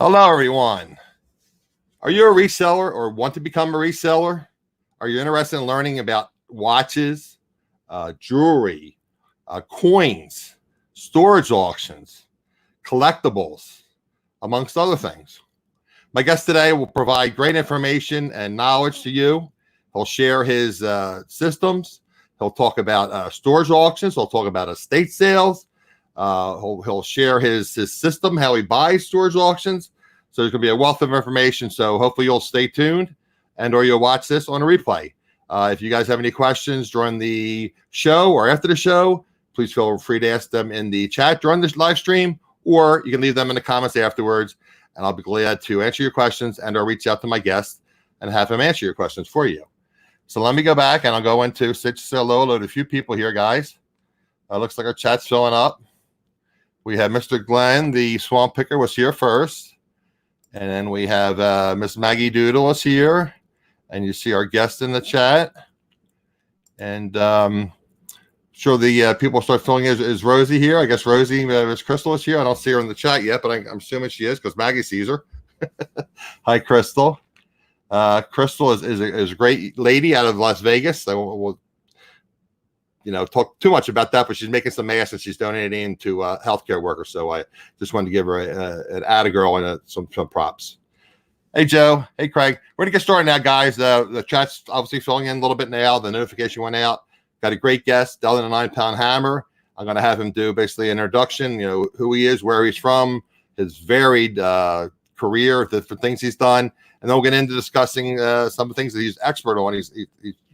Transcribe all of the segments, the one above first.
Hello, everyone. Are you a reseller or want to become a reseller? Are you interested in learning about watches, jewelry, coins, storage auctions, collectibles, amongst other things? My guest today will provide great information and knowledge to you. He'll share his systems. He'll talk about storage auctions. He'll talk about estate sales. He'll share his system, how he buys storage auctions. So there's going to be a wealth of information. So hopefully you'll stay tuned or you'll watch this on a replay. If you guys have any questions during the show or after the show, please feel free to ask them in the chat during this live stream, or you can leave them in the comments afterwards, and I'll be glad to answer your questions and or reach out to my guest and have him answer your questions for you. So let me go back and I'll go into say hello to a few people here, guys. Looks like our chat's filling up. We have Mr. Glenn, the Swamp Picker, was here first. And then we have Miss Maggie Doodle is here. And you see our guest in the chat. And sure the people start filling in. Is Rosie here? I guess Rosie, Miss Crystal is here. I don't see her in the chat yet, but I'm assuming she is because Maggie sees her. Hi, Crystal. Crystal is a great lady out of Las Vegas. I will talk too much about that, but she's making some masks and she's donating to healthcare workers. So I just wanted to give her an atta girl and some props. Hey, Joe. Hey, Craig. We're going to get started now, guys. The chat's obviously filling in a little bit now. The notification went out. Got a great guest, Deldon, the 9PoundHammer. I'm going to have him do basically an introduction, who he is, where he's from, his varied career, the things he's done. And then we'll get into discussing some of the things that he's expert on. He's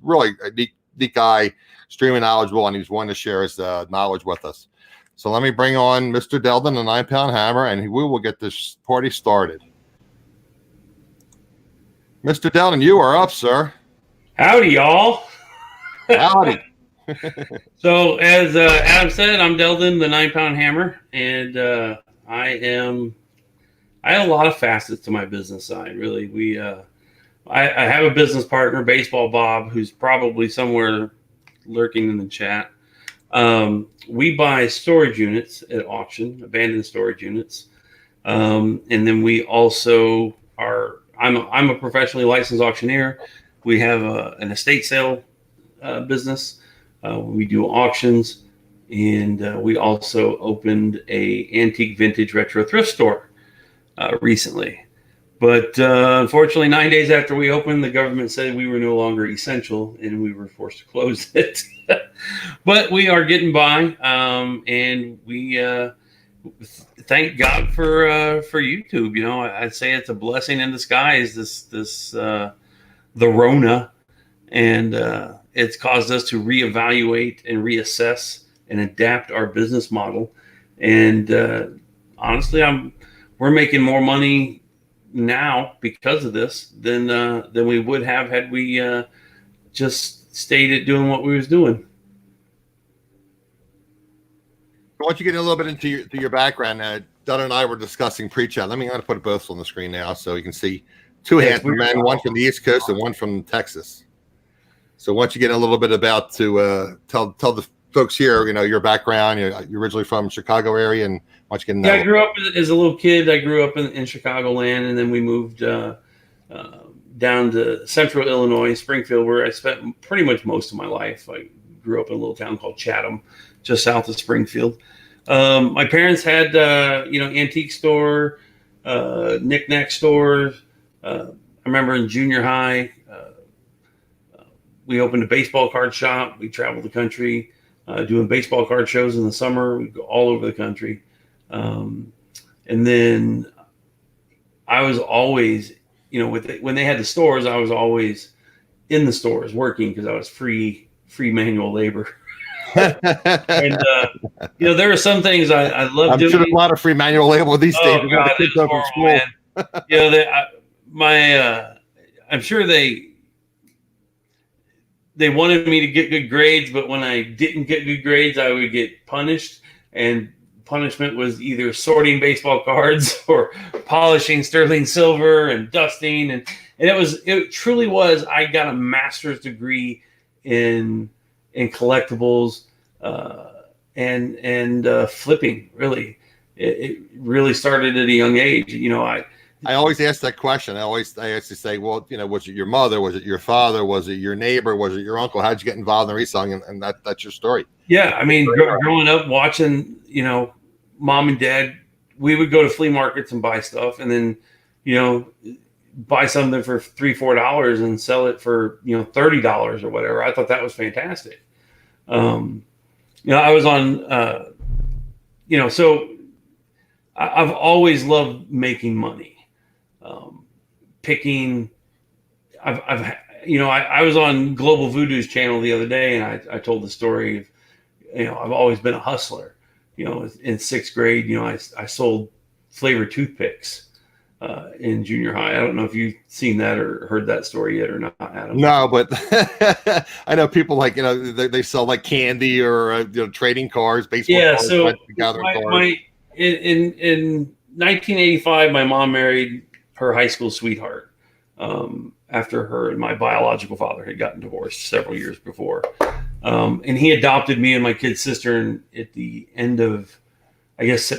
really a neat guy, extremely knowledgeable, and he's wanting to share his knowledge with us. So let me bring on Mr. Deldon, the 9PoundHammer, and we will get this party started. Mr. Deldon, you are up, sir. Howdy, y'all. Howdy. So as Adam said, I'm Deldon, the 9PoundHammer, and I have a lot of facets to my business side. Really, I have a business partner, Baseball Bob, who's probably somewhere lurking in the chat. We buy storage units at auction, abandoned storage units, and then we also are. I'm a professionally licensed auctioneer. We have an estate sale business. We do auctions, and we also opened a antique vintage retro thrift store recently. But unfortunately, 9 days after we opened, the government said we were no longer essential, and we were forced to close it. But we are getting by, and we thank God for YouTube. I'd say it's a blessing in disguise. The Rona, and it's caused us to reevaluate and reassess and adapt our business model. And honestly, we're making more money now because of this than we would have had we just stayed at doing what we was doing. I want you to get a little bit into your background. Donna and I were discussing pre-chat. I'm going to put both on the screen now so you can see two handsome men, one from the East Coast and one from Texas. So why don't you get a little bit about to tell the folks here, your background. You're originally from Chicago area, and why don't you get in that? Yeah, I grew up as a little kid. I grew up in Chicagoland, and then we moved down to central Illinois, Springfield, where I spent pretty much most of my life. I grew up in a little town called Chatham, just south of Springfield. My parents had, antique store, knick-knack stores. I remember in junior high, we opened a baseball card shop. We traveled the country doing baseball card shows in the summer. We'd go all over the country. And then I was always, when they had the stores, I was always in the stores working because I was free manual labor. And there were some things I loved I'm doing. sure there's a lot of free manual labor these days. Oh God, it was horrible, man. I'm sure they wanted me to get good grades, but when I didn't get good grades, I would get punished, and punishment was either sorting baseball cards or polishing sterling silver and dusting, and it truly was. I got a master's degree in collectibles and flipping, really. it really started at a young age. I always ask that question. I actually say, well, was it your mother? Was it your father? Was it your neighbor? Was it your uncle? How'd you get involved in reselling? And that's your story. Yeah. I mean, growing up watching, mom and dad, we would go to flea markets and buy stuff, and then, buy something for $3-4 and sell it for, $30 or whatever. I thought that was fantastic. I was on, so I've always loved making money. Picking, I was on Global Voodoo's channel the other day, and I told the story of, I've always been a hustler. In sixth grade, I sold flavored toothpicks in junior high. I don't know if you've seen that or heard that story yet or not, Adam. No, but I know people like, they sell like candy or, trading cards, baseball cards. So in 1985, my mom married her high school sweetheart after her and my biological father had gotten divorced several years before. And he adopted me and my kid sister at the end of, I guess,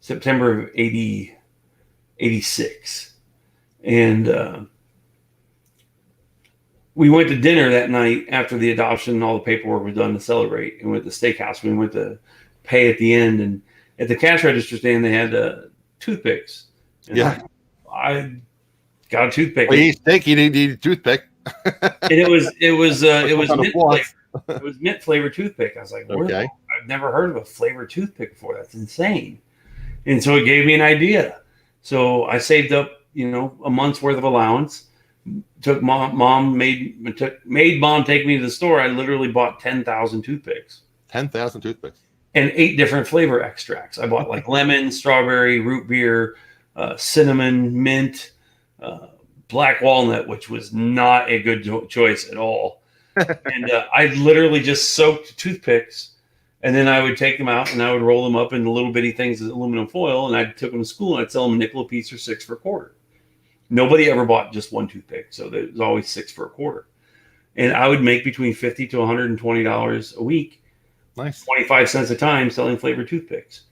September of 86. And we went to dinner that night after the adoption and all the paperwork was done to celebrate, and went to the steakhouse. We went to pay at the end, and at the cash register stand, they had toothpicks. And I got a toothpick. Well, you think you need a toothpick. And it was mint flavor. It was mint flavored toothpick. I was like, okay. I've never heard of a flavored toothpick before. That's insane. And so it gave me an idea. So I saved up, a month's worth of allowance. Made mom take me to the store. I literally bought 10,000 toothpicks. 10,000 toothpicks. And 8 different flavor extracts. I bought like lemon, strawberry, root beer, cinnamon, mint, black walnut, which was not a good choice at all. And I literally just soaked toothpicks, and then I would take them out and I would roll them up into little bitty things of aluminum foil, and I took them to school and I'd sell them a nickel a piece or 6 for a quarter. Nobody ever bought just one toothpick, so there was always 6 for a quarter. And I would make between $50 to $120 a week. Nice. 25 cents a time selling flavored toothpicks.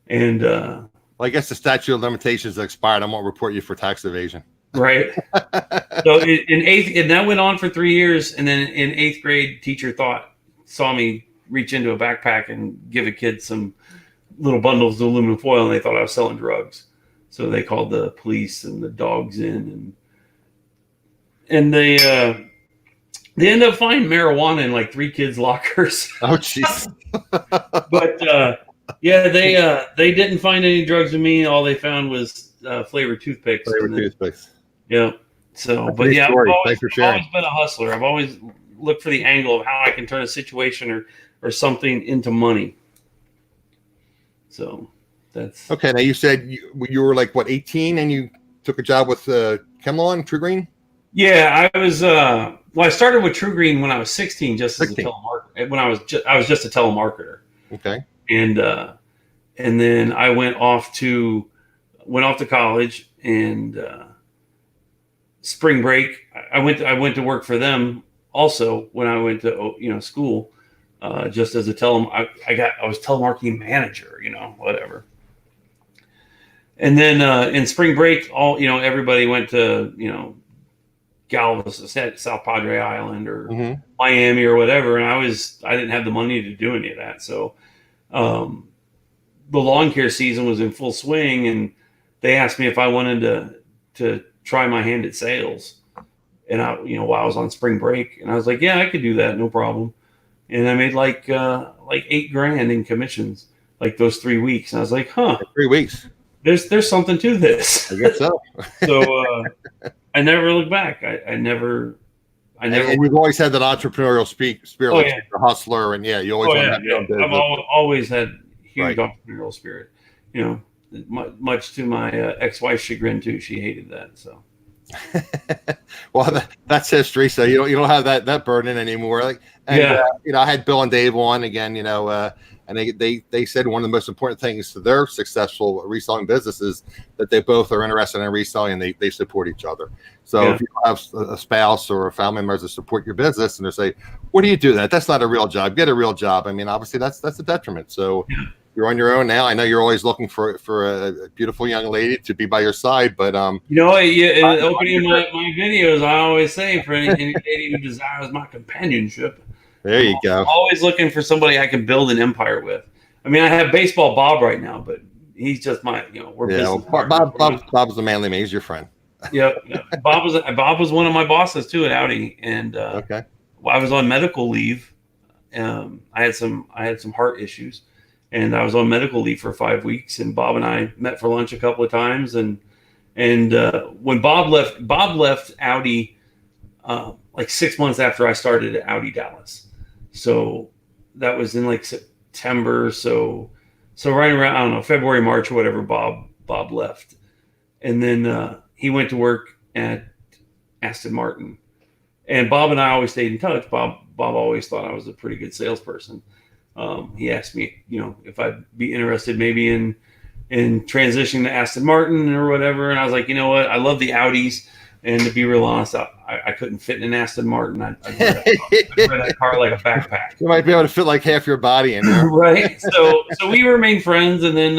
And well, I guess the statute of limitations expired. I won't report you for tax evasion. Right. So in eighth, and that went on for 3 years. And then in 8th grade, teacher saw me reach into a backpack and give a kid some little bundles of aluminum foil, and they thought I was selling drugs. So they called the police and the dogs in, and they ended up finding marijuana in like 3 kids' lockers. Oh, jeez. But they didn't find any drugs in me. All they found was flavored toothpicks. Yeah. So, that's but yeah, Thanks for sharing. I've always been a hustler. I've always looked for the angle of how I can turn a situation or something into money. So that's okay. Now you said you were like what, 18, and you took a job with Chemlon, True Green? Yeah, I was. I started with True Green when I was 16, just as a telemarketer. When I was just a telemarketer. Okay. And then I went off to college, and spring break I went to work for them also when I went to school, just as a I was telemarketing manager, whatever. And then in spring break, everybody went to Galveston, South Padre Island, or Miami or whatever, and I didn't have the money to do any of that. So the lawn care season was in full swing, and they asked me if I wanted to try my hand at sales. And while I was on spring break, and I was like, yeah, I could do that, no problem. And I made like $8,000 in commissions, like those 3 weeks. And I was like, 3 weeks. There's something to this. I guess so. So I never looked back. I never. And you've always had that entrepreneurial spirit, like a hustler, and you always want to have your own business. I've always had huge entrepreneurial spirit. Much to my ex-wife's chagrin too. She hated that. So. Well, that's history. So you don't have that burden anymore. I had Bill and Dave on again. And they said one of the most important things to their successful reselling business is that they both are interested in reselling, and they support each other. So if you have a spouse or a family member that support your business, and they say, "What do you do that? That's not a real job. Get a real job." I mean, obviously that's a detriment. So you're on your own now. I know you're always looking for a beautiful young lady to be by your side, but in opening my videos, I always say for any lady who desires my companionship, there you go. I'm always looking for somebody I can build an empire with. I mean, I have baseball Bob right now, but he's just my, we're business partners. Bob's the manly man. He's your friend. Yep. Bob was one of my bosses too at Audi, and okay. I was on medical leave. I had some heart issues, and I was on medical leave for 5 weeks. And Bob and I met for lunch a couple of times. And when Bob left Audi like 6 months after I started at Audi Dallas. So that was in like September. So right around, I don't know, February, March or whatever, Bob left. And then he went to work at Aston Martin. And Bob and I always stayed in touch. Bob always thought I was a pretty good salesperson. He asked me, if I'd be interested maybe in transitioning to Aston Martin or whatever. And I was like, you know what? I love the Audis. And to be real honest, I couldn't fit in an Aston Martin. I'd wear that car like a backpack. You might be able to fit like half your body in there. Right. So we remained friends. And then,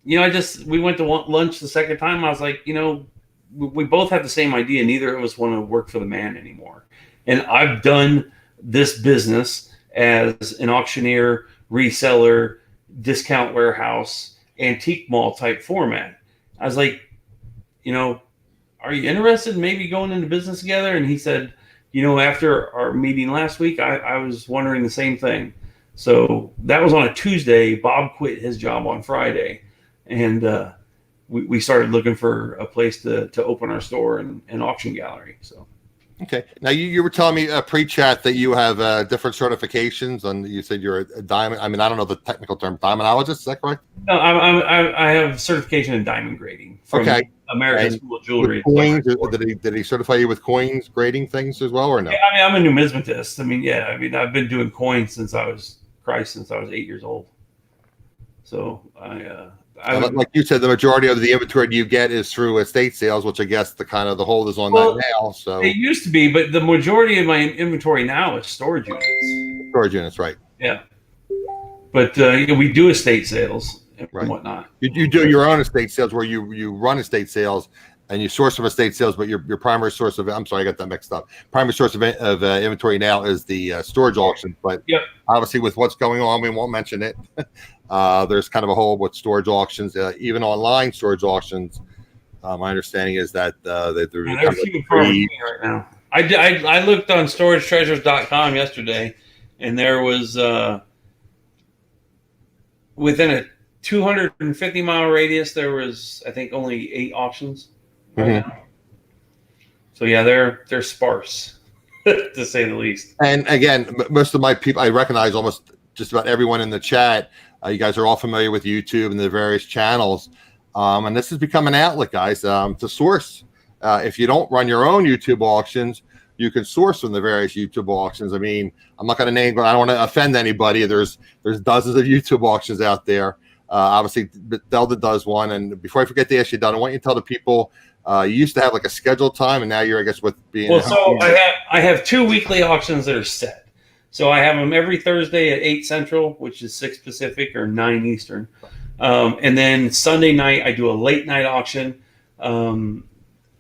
we went to lunch the second time. I was like, we both have the same idea. Neither of us want to work for the man anymore. And I've done this business as an auctioneer, reseller, discount warehouse, antique mall type format. I was like, are you interested in maybe going into business together? And he said, after our meeting last week, I was wondering the same thing. So that was on a Tuesday. Bob quit his job on Friday. And we started looking for a place to open our store and auction gallery. So. Okay. Now you were telling me pre-chat that you have different certifications, and you said you're a diamond. I mean, I don't know the technical term, diamondologist. Is that correct? No, I have certification in diamond grading from American School of Jewelry. Coins, did he certify you with coins grading things as well, or no? Yeah, I'm a numismatist. I've been doing coins since I was 8 years old. So like you said, the majority of the inventory you get is through estate sales, which I guess the hold is on that now. So it used to be, but the majority of my inventory now is storage units. Storage units, right? Yeah, but we do estate sales and whatnot. You do your own estate sales where you run estate sales and you source from estate sales, but your primary source of I got that mixed up. Primary source of inventory now is the storage auction, but obviously with what's going on, we won't mention it. There's kind of a hole with storage auctions, even online storage auctions. My understanding is that they're few right now. I looked on storagetreasures.com yesterday, and there was within a 250-mile radius, there was I think only 8 auctions. Right now. So yeah, they're sparse to say the least. And again, most of my people, I recognize almost just about everyone in the chat. You guys are all familiar with YouTube and the various channels. And this has become an outlet, guys, to source. If you don't run your own YouTube auctions, you can source from the various YouTube auctions. I mean, I'm not going to name, but I don't want to offend anybody. There's dozens of YouTube auctions out there. Obviously, Deldon does one. And before I forget to ask you, Deldon, I want you to tell the people, you used to have like a scheduled time, and now you're, I guess, with being. Well, so I have 2 weekly auctions that are set. So I have them every Thursday at 8 Central, which is 6 Pacific or 9 Eastern. And then Sunday night, I do a late night auction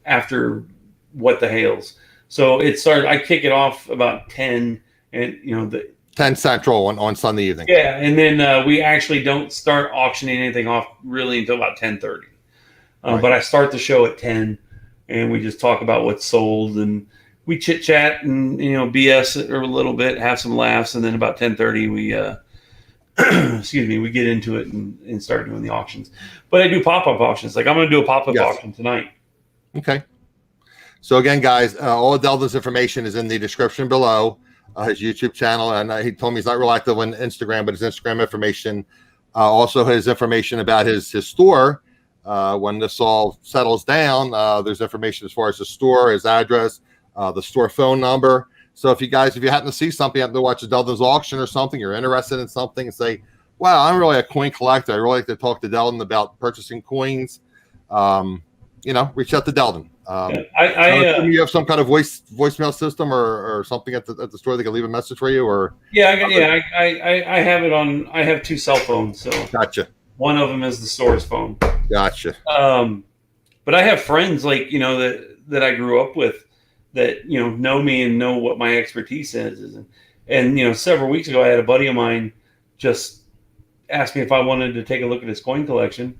after What the Hails. So I kick it off about 10 and, 10 Central on Sunday evening. Yeah. And then we actually don't start auctioning anything off really until about 10:30. But I start the show at 10 and we just talk about what's sold and we chit chat and BS it a little bit, have some laughs, and then about 10:30 we we get into it and start doing the auctions. But I do pop-up auctions. Like I'm going to do a pop-up auction tonight. Okay. So again, guys, all of Deldon's information is in the description below. His YouTube channel, and he told me he's not real active on Instagram, but his Instagram information, also his information about his store. When this all settles down, there's information as far as the store, his address, the store phone number. So if you happen to see something, you happen to watch a Deldon's auction or something, you're interested in something and say, wow, I'm really a coin collector. I really like to talk to Deldon about purchasing coins. Reach out to Deldon. You have some kind of voicemail system or something at the store that can leave a message for you, or I have it on. I have 2 cell phones, so gotcha. One of them is the store's phone. Gotcha. But I have friends that I grew up with that know me and know what my expertise is. And several weeks ago, I had a buddy of mine just asked me if I wanted to take a look at his coin collection.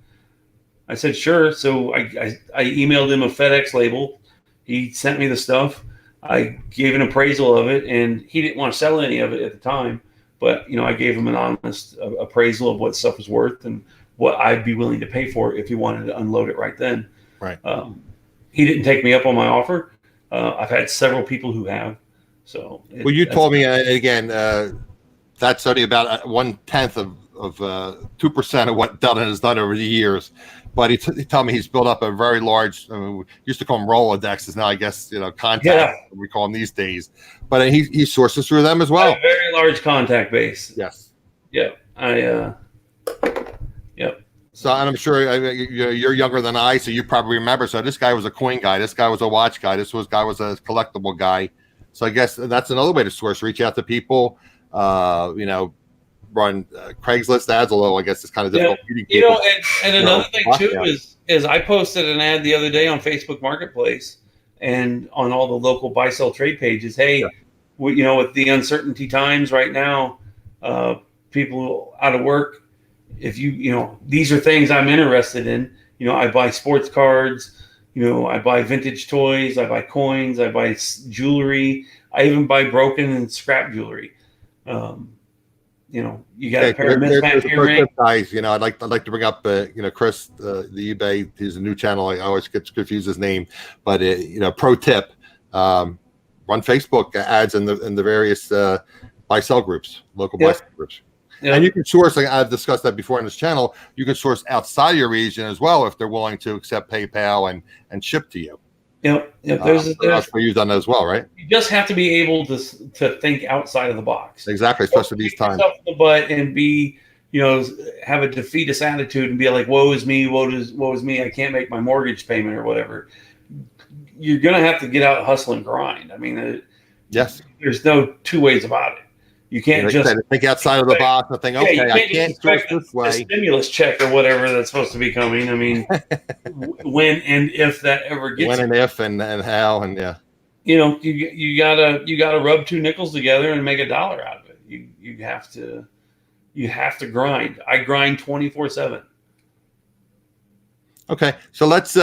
I said, sure. So I emailed him a FedEx label. He sent me the stuff. I gave an appraisal of it, and he didn't want to sell any of it at the time. But, I gave him an honest appraisal of what stuff was worth and what I'd be willing to pay for it if he wanted to unload it right then. Right. He didn't take me up on my offer. I've had several people who have. So. You told me, again, that's only about 1/10 of 2% of what Deldon has done over the years. But he told me he's built up a very large, we used to call them Rolodexes. Now I guess, contacts, we call them these days. But he sources through them as well. A very large contact base. Yes. Yeah. Yep. So, and I'm sure you're younger than I, so you probably remember. So this guy was a coin guy. This guy was a watch guy. Guy was a collectible guy. So I guess that's another way to source. Reach out to people, run Craigslist ads, although I guess it's kind of difficult. And another thing too is I posted an ad the other day on Facebook Marketplace and on all the local buy sell trade pages. Hey, with the uncertainty times right now, people out of work, if these are things I'm interested in. I buy sports cards. I buy vintage toys. I buy coins. I buy jewelry. I even buy broken and scrap jewelry. You got a pair of mismatched earrings. Guys, I'd like to bring up, Chris, the eBay. He's a new channel. I always get confused his name, but pro tip: run Facebook ads in the various buy sell groups, local buy sell groups. Yeah. And you can source. I've discussed that before on this channel. You can source outside your region as well if they're willing to accept PayPal and ship to you. Yep. That's where you've done that as well, right? You just have to be able to think outside of the box. Exactly, especially these times. Yourself in the butt and be, have a defeatist attitude and be like, "Woe is me, woe is me. I can't make my mortgage payment or whatever." You're gonna have to get out, hustle, and grind. I mean, yes. There's no 2 ways about it. You can't just think outside of the box and think, okay, I can't source this way. A stimulus check or whatever that's supposed to be coming. I mean, when and if that ever gets. When and if and how and yeah. You gotta rub 2 nickels together and make $1 out of it. You have to grind. I grind 24/7. Okay, so let's.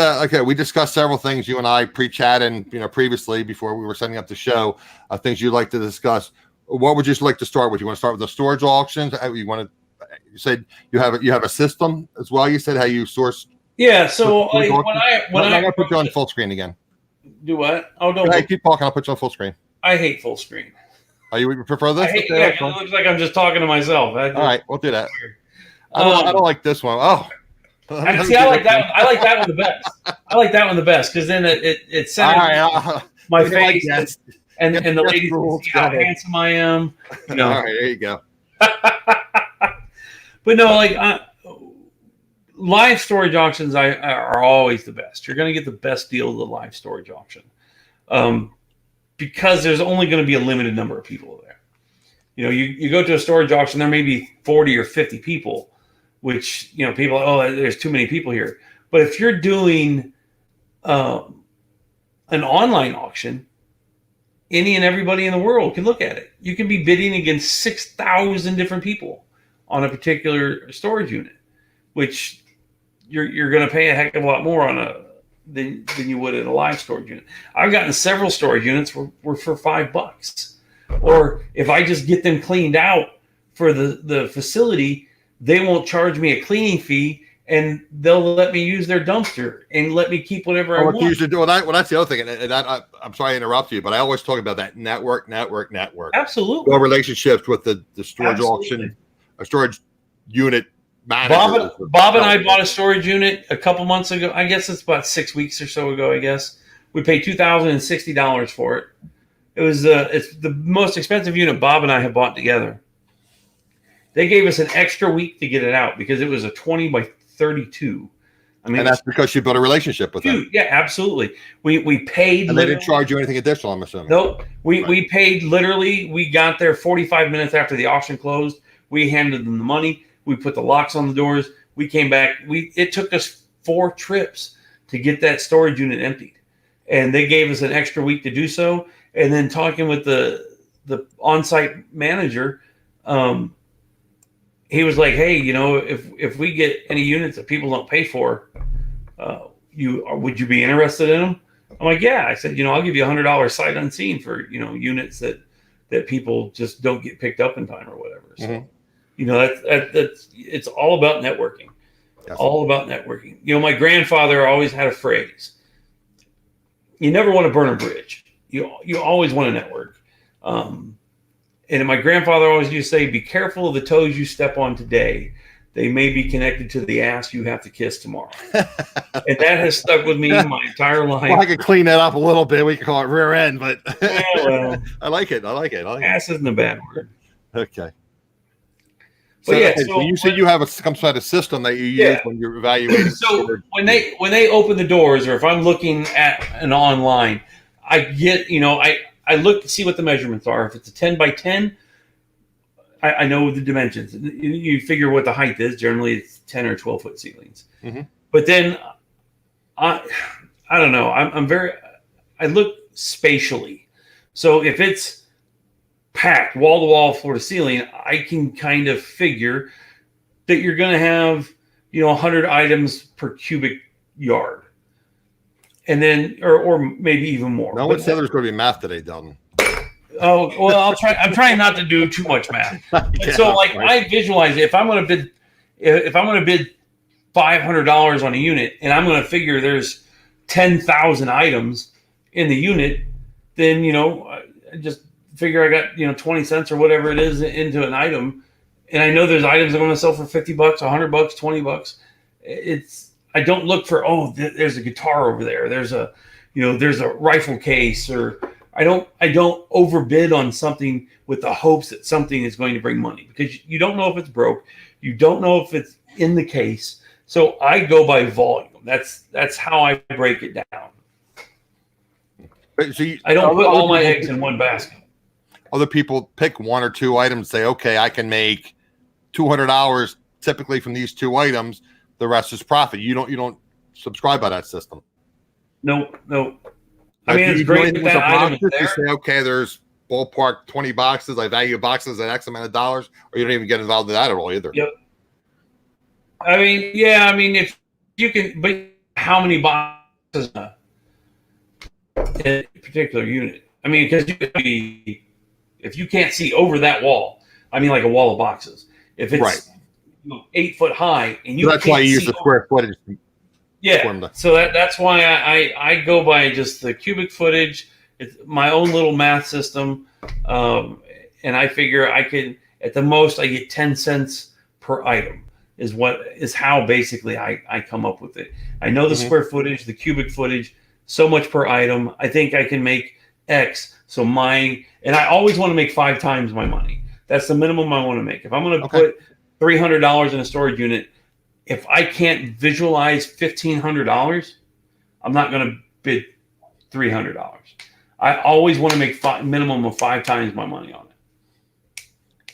We discussed several things you and I pre-chat and previously before we were setting up the show. Things you'd like to discuss. What would you like to start with? You want to start with the storage auctions? You said you have a system as well. You said how you source. Yeah. So when I put you on full screen again. Do what? Oh, don't. Keep talking. I'll put you on full screen. I hate full screen. Oh, you prefer this? It looks like I'm just talking to myself. All right, we'll do that. I don't like this one. Oh. See, I like that one. I like that one the best. I like that one the best because then it centers my face. Like and the ladies can see how handsome I am. All right, there you go. But no, live storage auctions are always the best. You're going to get the best deal of the live storage auction because there's only going to be a limited number of people there. You go to a storage auction, there may be 40 or 50 people, which people are, there's too many people here. But if you're doing an online auction, any and everybody in the world can look at it. You can be bidding against 6,000 different people on a particular storage unit, which you're going to pay a heck of a lot more than you would at a live storage unit. I've gotten several storage units were for $5, or if I just get them cleaned out for the facility, they won't charge me a cleaning fee. And they'll let me use their dumpster and let me keep whatever I want. Usually do. Well, that's the other thing. And I'm sorry to interrupt you, but I always talk about that network. Absolutely. Well, relationships with the storage auction, a storage unit manager. Bob and I bought a storage unit a couple months ago. I guess it's about 6 weeks or so ago. I guess we paid $2,060 for it. It was it's the most expensive unit Bob and I have bought together. They gave us an extra week to get it out because it was a 20 by 32. I mean, and that's because you built a relationship with them. Yeah, absolutely. We paid, and they didn't charge you anything additional, I'm assuming. Nope. We paid literally. We got there 45 minutes after the auction closed. We handed them the money. We put the locks on the doors. We came back. It took us 4 trips to get that storage unit emptied, and they gave us an extra week to do so. And then talking with the on-site manager, he was like, "Hey, if we get any units that people don't pay for, would you be interested in them?" I'm like, "Yeah." I said, "I'll give you $100 sight unseen for units that people just don't get picked up in time or whatever." So, that's it's all about networking. Yes. All about networking. My grandfather always had a phrase: "You never want to burn a bridge. You always want to network." And my grandfather always used to say, "Be careful of the toes you step on today. They may be connected to the ass you have to kiss tomorrow." And that has stuck with me my entire life. Well, I could clean that up a little bit. We could call it rear end, but well, I like it. Ass isn't a bad word. Okay. But so you said you have some sort of system that you use when you're evaluating. So when they open the doors, or if I'm looking at an online, I get I look to see what the measurements are. If it's a 10 by 10, I know the dimensions. You figure what the height is. Generally, it's 10 or 12 foot ceilings. Mm-hmm. But then I don't know. I look spatially. So if it's packed wall to wall, floor to ceiling, I can kind of figure that you're going to have 100 items per cubic yard. And then, or maybe even more. No one said there's going to be math today, Deldon. Oh, well, I'm trying not to do too much math. So, I visualize it. If I'm going to bid $500 on a unit, and I'm going to figure there's 10,000 items in the unit, then I just figure I got 20 cents or whatever it is into an item, and I know there's items I'm going to sell for $50, $100, $20. I don't look for, there's a guitar over there. There's a rifle case, or I don't overbid on something with the hopes that something is going to bring money, because you don't know if it's broke. You don't know if it's in the case. So I go by volume. That's how I break it down. So I don't put all my eggs in one basket. Other people pick 1 or 2 items, say, okay, I can make $200 typically from these 2 items. The rest is profit. You don't subscribe by that system. No. I mean, it's great that item is there. You say, okay, there's ballpark 20 boxes. I value boxes at X amount of dollars, or you don't even get involved in that at all either. Yep. I mean, if you can, but how many boxes in a particular unit? I mean, because if you can't see over that wall, I mean, like a wall of boxes. If it's 8 foot high, and so that's why you use the square footage. Yeah. So that's why I go by just the cubic footage. It's my own little math system, and I figure I can, at the most, I get 10 cents per item. Is how basically I come up with it. I know the square footage, the cubic footage, so much per item. I think I can make X. So and I always want to make 5 times my money. That's the minimum I want to make. If I'm going to put $300 in a storage unit, if I can't visualize $1,500, I'm not going to bid $300. I always want to make minimum of 5 times my money on it.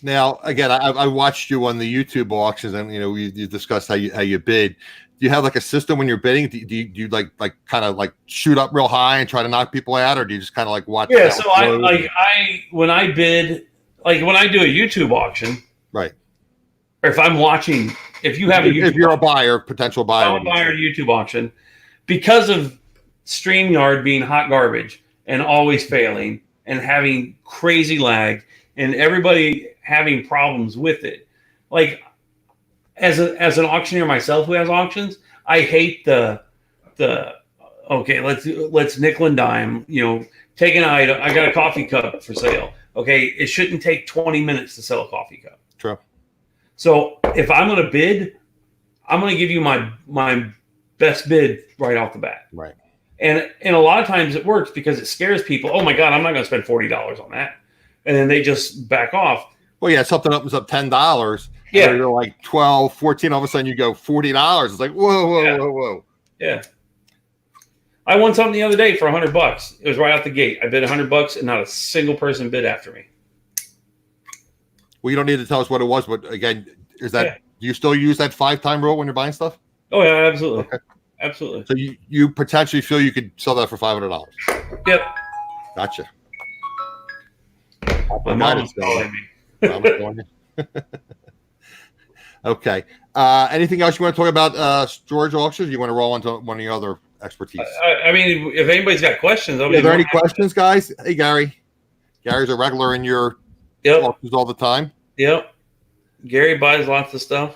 Now, again, I watched you on the YouTube auctions, and you discussed how you bid. Do you have like a system when you're bidding? Do you like kind of like shoot up real high and try to knock people out, or do you just kind of like watch? Yeah, so when I bid, like when I do a YouTube auction, right? Or if I'm watching, if you're a buyer, potential buyer, I'm a buyer YouTube auction, because of StreamYard being hot garbage and always failing and having crazy lag and everybody having problems with it. Like as an auctioneer myself who has auctions, I hate the okay, let's nickel and dime, take an item. I got a coffee cup for sale. Okay, it shouldn't take 20 minutes to sell a coffee cup. True. So if I'm going to bid, I'm going to give you my best bid right off the bat. Right. And a lot of times it works because it scares people. Oh my God, I'm not going to spend $40 on that. And then they just back off. Well, yeah, something opens up $10. Yeah. You're like 12, 14, all of a sudden you go $40. It's like, whoa. Yeah. I won something the other day for $100. It was right out the gate. I bid $100 and not a single person bid after me. Well, you don't need to tell us what it was, but again, do you still use that 5-time rule when you're buying stuff? Oh yeah, absolutely. Okay. Absolutely. So you potentially feel you could sell that for $500. Yep. Gotcha. My mom's calling me. Okay. Anything else you want to talk about storage auctions? You want to roll into one of your other expertise? I mean, if anybody's got questions, are there any questions, guys? Hey, Gary. Gary's a regular in your auctions all the time. Yep. Gary buys lots of stuff.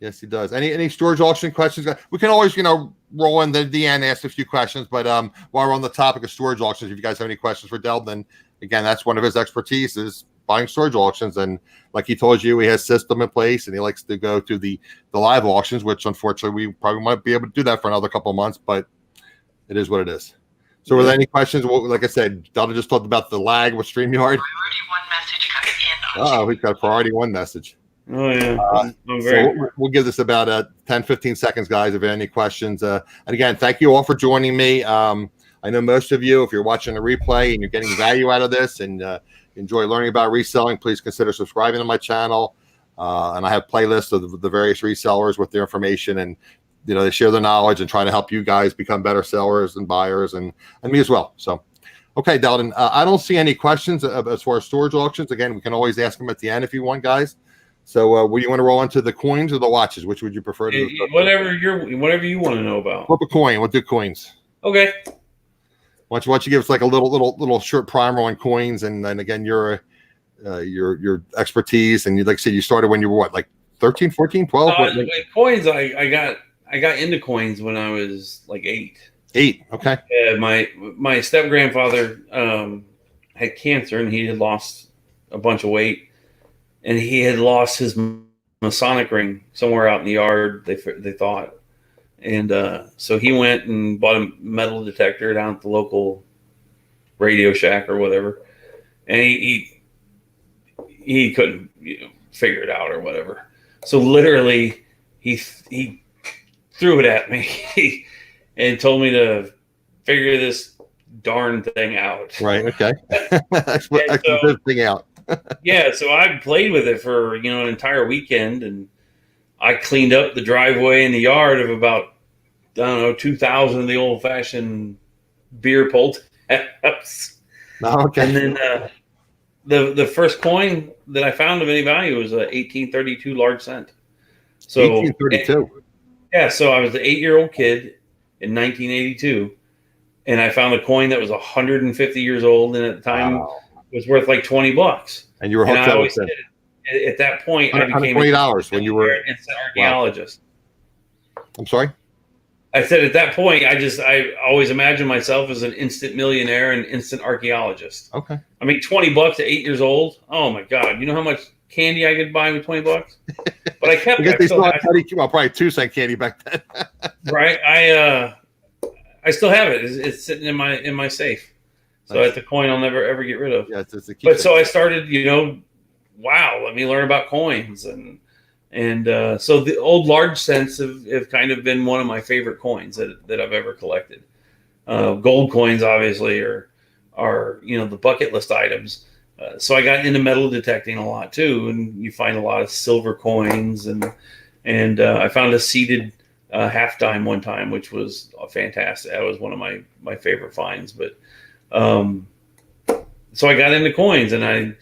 Yes, he does. Any storage auction questions? We can always, roll in the end, ask a few questions. But while we're on the topic of storage auctions, if you guys have any questions for Deldon, then again, that's one of his expertise is buying storage auctions. And like he told you, he has a system in place, and he likes to go to the live auctions, which unfortunately we probably might be able to do that for another couple of months, but it is what it is. So were there any questions? Well, like I said, Deldon just talked about the lag with StreamYard. Priority 1 message coming in. Oh, he's got a priority 1 message. Oh, yeah. So we'll give this about 10, 15 seconds, guys, if you have any questions. And again, thank you all for joining me. I know most of you, if you're watching the replay and you're getting value out of this and enjoy learning about reselling, please consider subscribing to my channel. And I have playlists of the various resellers with their information, and they share their knowledge and try to help you guys become better sellers and buyers, and me as well. So, okay, Deldon, I don't see any questions as far as storage auctions. Again, we can always ask them at the end if you want, guys. So, would you want to roll into the coins or the watches? Which would you prefer to? Whatever you want to know about. Flip a coin. We'll do coins. Okay. Why don't you give us like a little short primer on coins, and then again your expertise, and like I said, you started when you were what, like 13, 14, 12? Coins. I got into coins when I was like 8. 8. Okay. Yeah, my step grandfather had cancer, and he had lost a bunch of weight. And he had lost his Masonic ring somewhere out in the yard, they thought. And so he went and bought a metal detector down at the local Radio Shack or whatever. And he couldn't figure it out or whatever. So literally he threw it at me and told me to figure this darn thing out. Right, okay. Explain thing out. Yeah, so I played with it for an entire weekend, and I cleaned up the driveway and the yard of about 2,000 of the old fashioned beer pull tabs. Okay. And then the first coin that I found of any value was a 1832 large cent. So 1832. Yeah, so I was an 8-year-old kid in 1982, and I found a coin that was 150 years old, and at the time was worth like $20. And you were hooked up with it. At that point, I became $20 when you were an instant archaeologist. Wow. I'm sorry? I said at that point, I always imagined myself as an instant millionaire and instant archaeologist. Okay. I mean, $20 at 8 years old. Oh my God! You know how much candy I could buy with $20? But I kept. They still had probably 2-cent candy back then. Right. I still have it. It's sitting in my safe. So it's a coin I'll never ever get rid of. Yeah, it's a but so I started, wow, let me learn about coins, and so the old large cents have kind of been one of my favorite coins that I've ever collected. Gold coins obviously are the bucket list items. So I got into metal detecting a lot too, and you find a lot of silver coins, and I found a seated half dime one time, which was fantastic. That was one of my favorite finds, but. So I got into coins, and I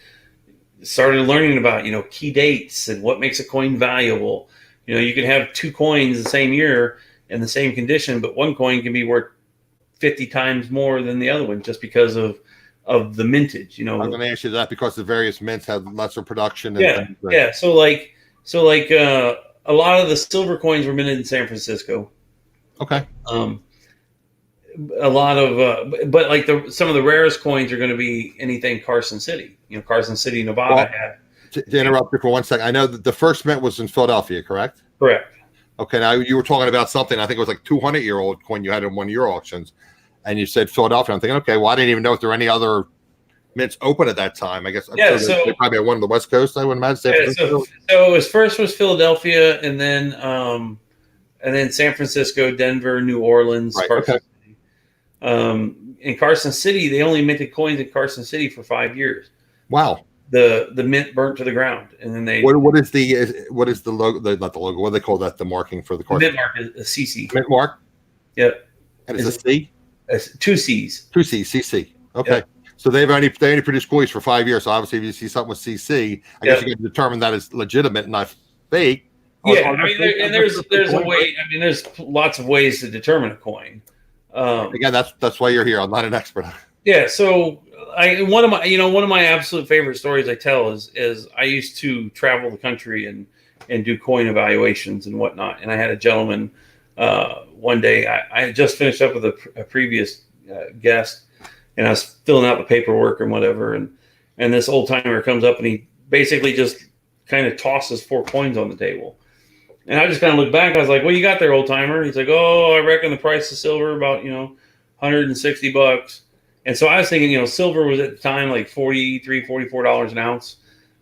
started learning about, key dates and what makes a coin valuable. You can have 2 coins the same year in the same condition, but one coin can be worth 50 times more than the other one just because of the mintage. I'm going to ask you that because the various mints have lesser production. And yeah. So like a lot of the silver coins were minted in San Francisco. Okay. A lot of, but like some of the rarest coins are going to be anything Carson City. Carson City, Nevada had. To interrupt you for 1 second, I know that the first mint was in Philadelphia, correct? Correct. Okay, now you were talking about something. I think it was like 200-year-old coin you had in one of your auctions, and you said Philadelphia. I'm thinking, okay, well, I didn't even know if there were any other mints open at that time? I guess. Yeah, so they probably had one on the West Coast. I would imagine. San Francisco? So his first was Philadelphia, and then San Francisco, Denver, New Orleans, Right, Carson City. In Carson City, they only minted coins in Carson City for 5 years. Wow. The mint burnt to the ground, and then they. What is the logo? Not the logo. What do they call that? The marking for the Carson. Mint mark is a CC. Mint mark. Yep. And it's a C. It's 2 C's. 2 C's. CC. Okay. Yep. So they only produced coins for 5 years. So obviously, if you see something with CC, I guess you can determine that is legitimate, not fake. Yeah, there's a way. I mean, there's lots of ways to determine a coin. Again, that's why you're here. I'm not an expert. Yeah. So one of my absolute favorite stories I tell is I used to travel the country and do coin evaluations and whatnot. And I had a gentleman one day. I had just finished up with a previous guest, and I was filling out the paperwork and whatever. And this old timer comes up and he basically just kind of tosses 4 coins on the table. And I just kind of looked back. I was like, "What you got there, old timer?" He's like, "Oh, I reckon the price of silver about $160." And so I was thinking, silver was at the time like $43, $44 an ounce.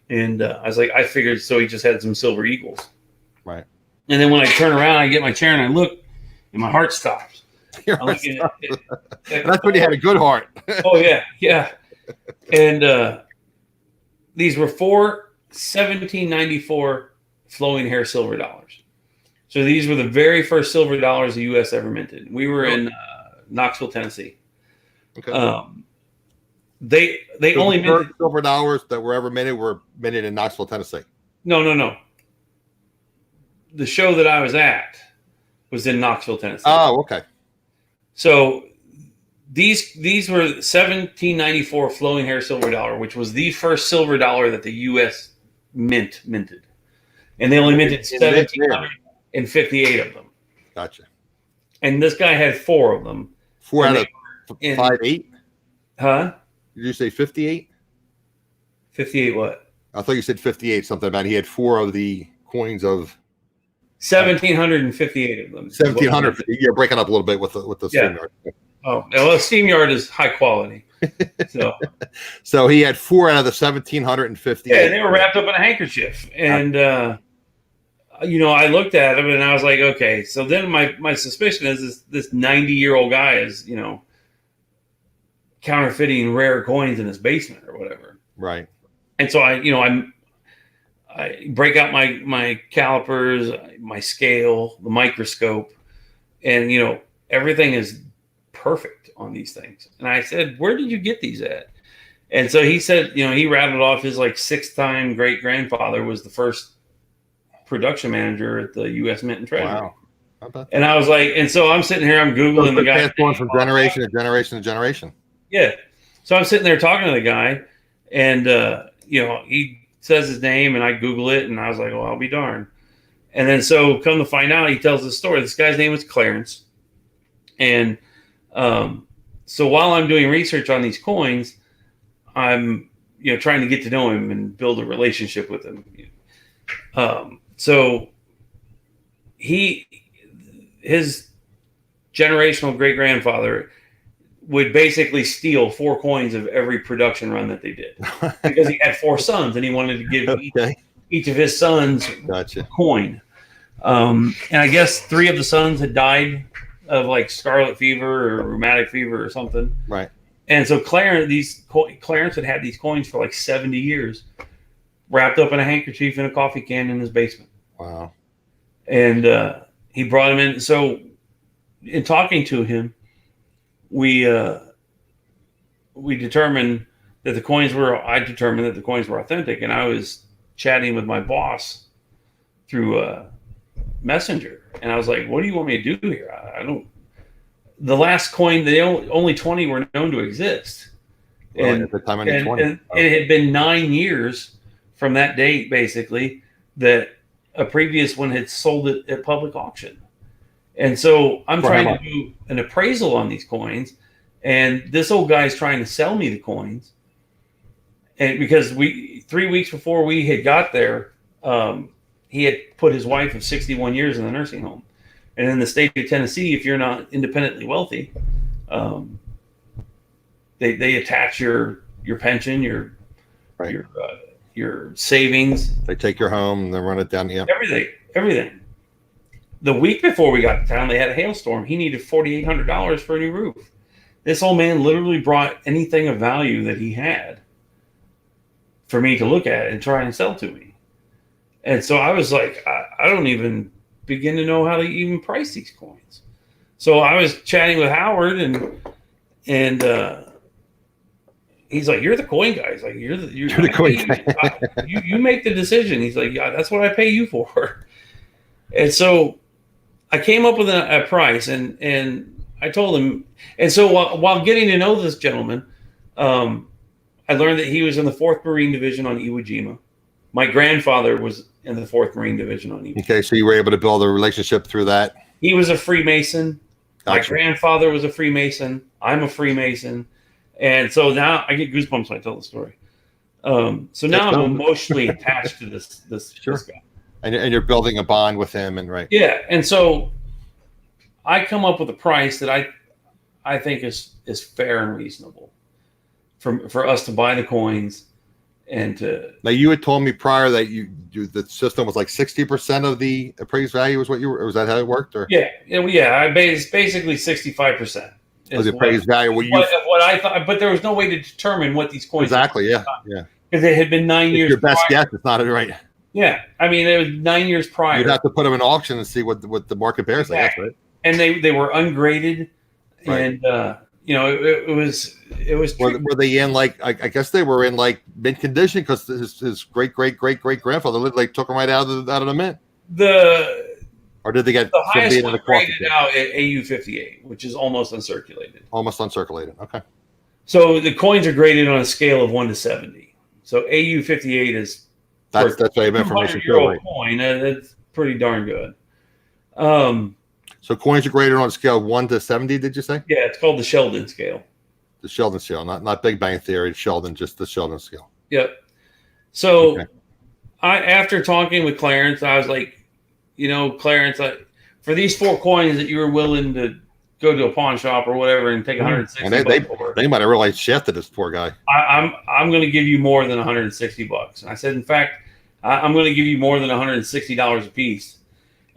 And I was like, I figured so he just had some silver eagles. Right. And then when I turn around, I get my chair and I look, and my heart stops. That's when you had a good heart. Oh, yeah. Yeah. And these were 4 1794 flowing hair silver dollars. So these were the very first silver dollars the U.S. ever minted. We were in Knoxville, Tennessee. Okay. They only minted silver dollars that were ever minted were minted in Knoxville, Tennessee. No. The show that I was at was in Knoxville, Tennessee. Oh, okay. So these were 1794 flowing hair silver dollar, which was the first silver dollar that the U.S. minted. And they only minted 1,758 of them. Gotcha. And this guy had 4 of them. 4 out of 58? Huh? Did you say 58? 58 what? I thought you said 58, something about he had 4 of the coins of 1,758 of them. 1,700. You're breaking up a little bit with the StreamYard. Oh, well, StreamYard is high quality. So he had 4 out of the 1,758. Yeah, they were wrapped up in a handkerchief. And I looked at him and I was like, okay. So then my suspicion is this 90-year-old guy is, counterfeiting rare coins in his basement or whatever. Right. And so I break out my calipers, my scale, the microscope, and everything is perfect on these things. And I said, "Where did you get these at?" And so he said, he rattled off his 6-time great grandfather was the first production manager at the U.S. Mint and Treasury. Wow. And I was like, and so I'm sitting here, I'm Googling the guy. Going from generation to generation to generation. Yeah. So I'm sitting there talking to the guy, and he says his name, and I Google it, and I was like, well, I'll be darned. And then so come to find out, he tells the story. This guy's name was Clarence. And so while I'm doing research on these coins, I'm trying to get to know him and build a relationship with him. So his generational great grandfather would basically steal 4 coins of every production run that they did because he had 4 sons and he wanted to give each of his sons a coin. And I guess 3 of the sons had died of scarlet fever or rheumatic fever or something. Right. And so Clarence had these coins for 70 years wrapped up in a handkerchief in a coffee can in his basement. Wow. And he brought him in. So in talking to him, we determined that the coins were authentic, and I was chatting with my boss through Messenger, and I was like, "What do you want me to do here? I don't." The last coin, only 20 were known to exist, and at the time and it had been 9 years from that date, basically, that a previous one had sold it at public auction. And so I'm trying to do an appraisal on these coins, and this old guy's trying to sell me the coins. And because 3 weeks before we had got there, he had put his wife of 61 years in the nursing home. And in the state of Tennessee, if you're not independently wealthy, they attach your your pension, your Right. your savings. They take your home and they run it down. Yeah. Everything. The week before we got to town, they had a hailstorm. He needed $4,800 for a new roof. This old man literally brought anything of value that he had for me to look at and try and sell to me. And so I was like, I don't even begin to know how to even price these coins. So I was chatting with Howard, and he's like, "You're the coin guy." He's like, "You're the coin guy. You make the decision." He's like, "Yeah, that's what I pay you for." And so I came up with a price, and I told him. And so while getting to know this gentleman, I learned that he was in the 4th Marine Division on Iwo Jima. My grandfather was in the 4th Marine Division on Iwo Jima. Okay, so you were able to build a relationship through that. He was a Freemason. Gotcha. My grandfather was a Freemason. I'm a Freemason. And so now I get goosebumps when I tell the story. So now I'm emotionally attached to this guy. And you're building a bond with him, and right. Yeah. And so I come up with a price that I think is fair and reasonable for us to buy the coins and to. Now, you had told me prior that the system was like 60% of the appraised value was what you were, or was that how it worked? Or I basically 65%. Of the appraised value. What I thought, but there was no way to determine what these coins. Exactly. Yeah. Because it had been 9 years. Your best prior. guess, it's not right. Yeah, I mean, it was 9 years prior. You'd have to put them in auction and see what the market bears. Exactly. I guess, right? And they were ungraded, right. And it was. Were they in like? I guess they were in like mint condition because his great grandfather like took them right out of the mint. Or did they get the highest one graded out at AU 58, which is almost uncirculated? Almost uncirculated. Okay. So the coins are graded on a scale of 1 to 70. So AU 58 is that's what I have information. Right? Coin. That's pretty darn good. So coins are graded on a scale of 1 to 70. Did you say? Yeah, it's called the Sheldon scale. The Sheldon scale, not Big Bang Theory. Sheldon, just the Sheldon scale. Yep. So after talking with Clarence, I was like, Clarence, for these 4 coins that you were willing to go to a pawn shop or whatever and take 160 and they might have realized shafted this poor guy. I'm going to give you more than $160. And I said, in fact, I'm going to give you more than $160 a piece.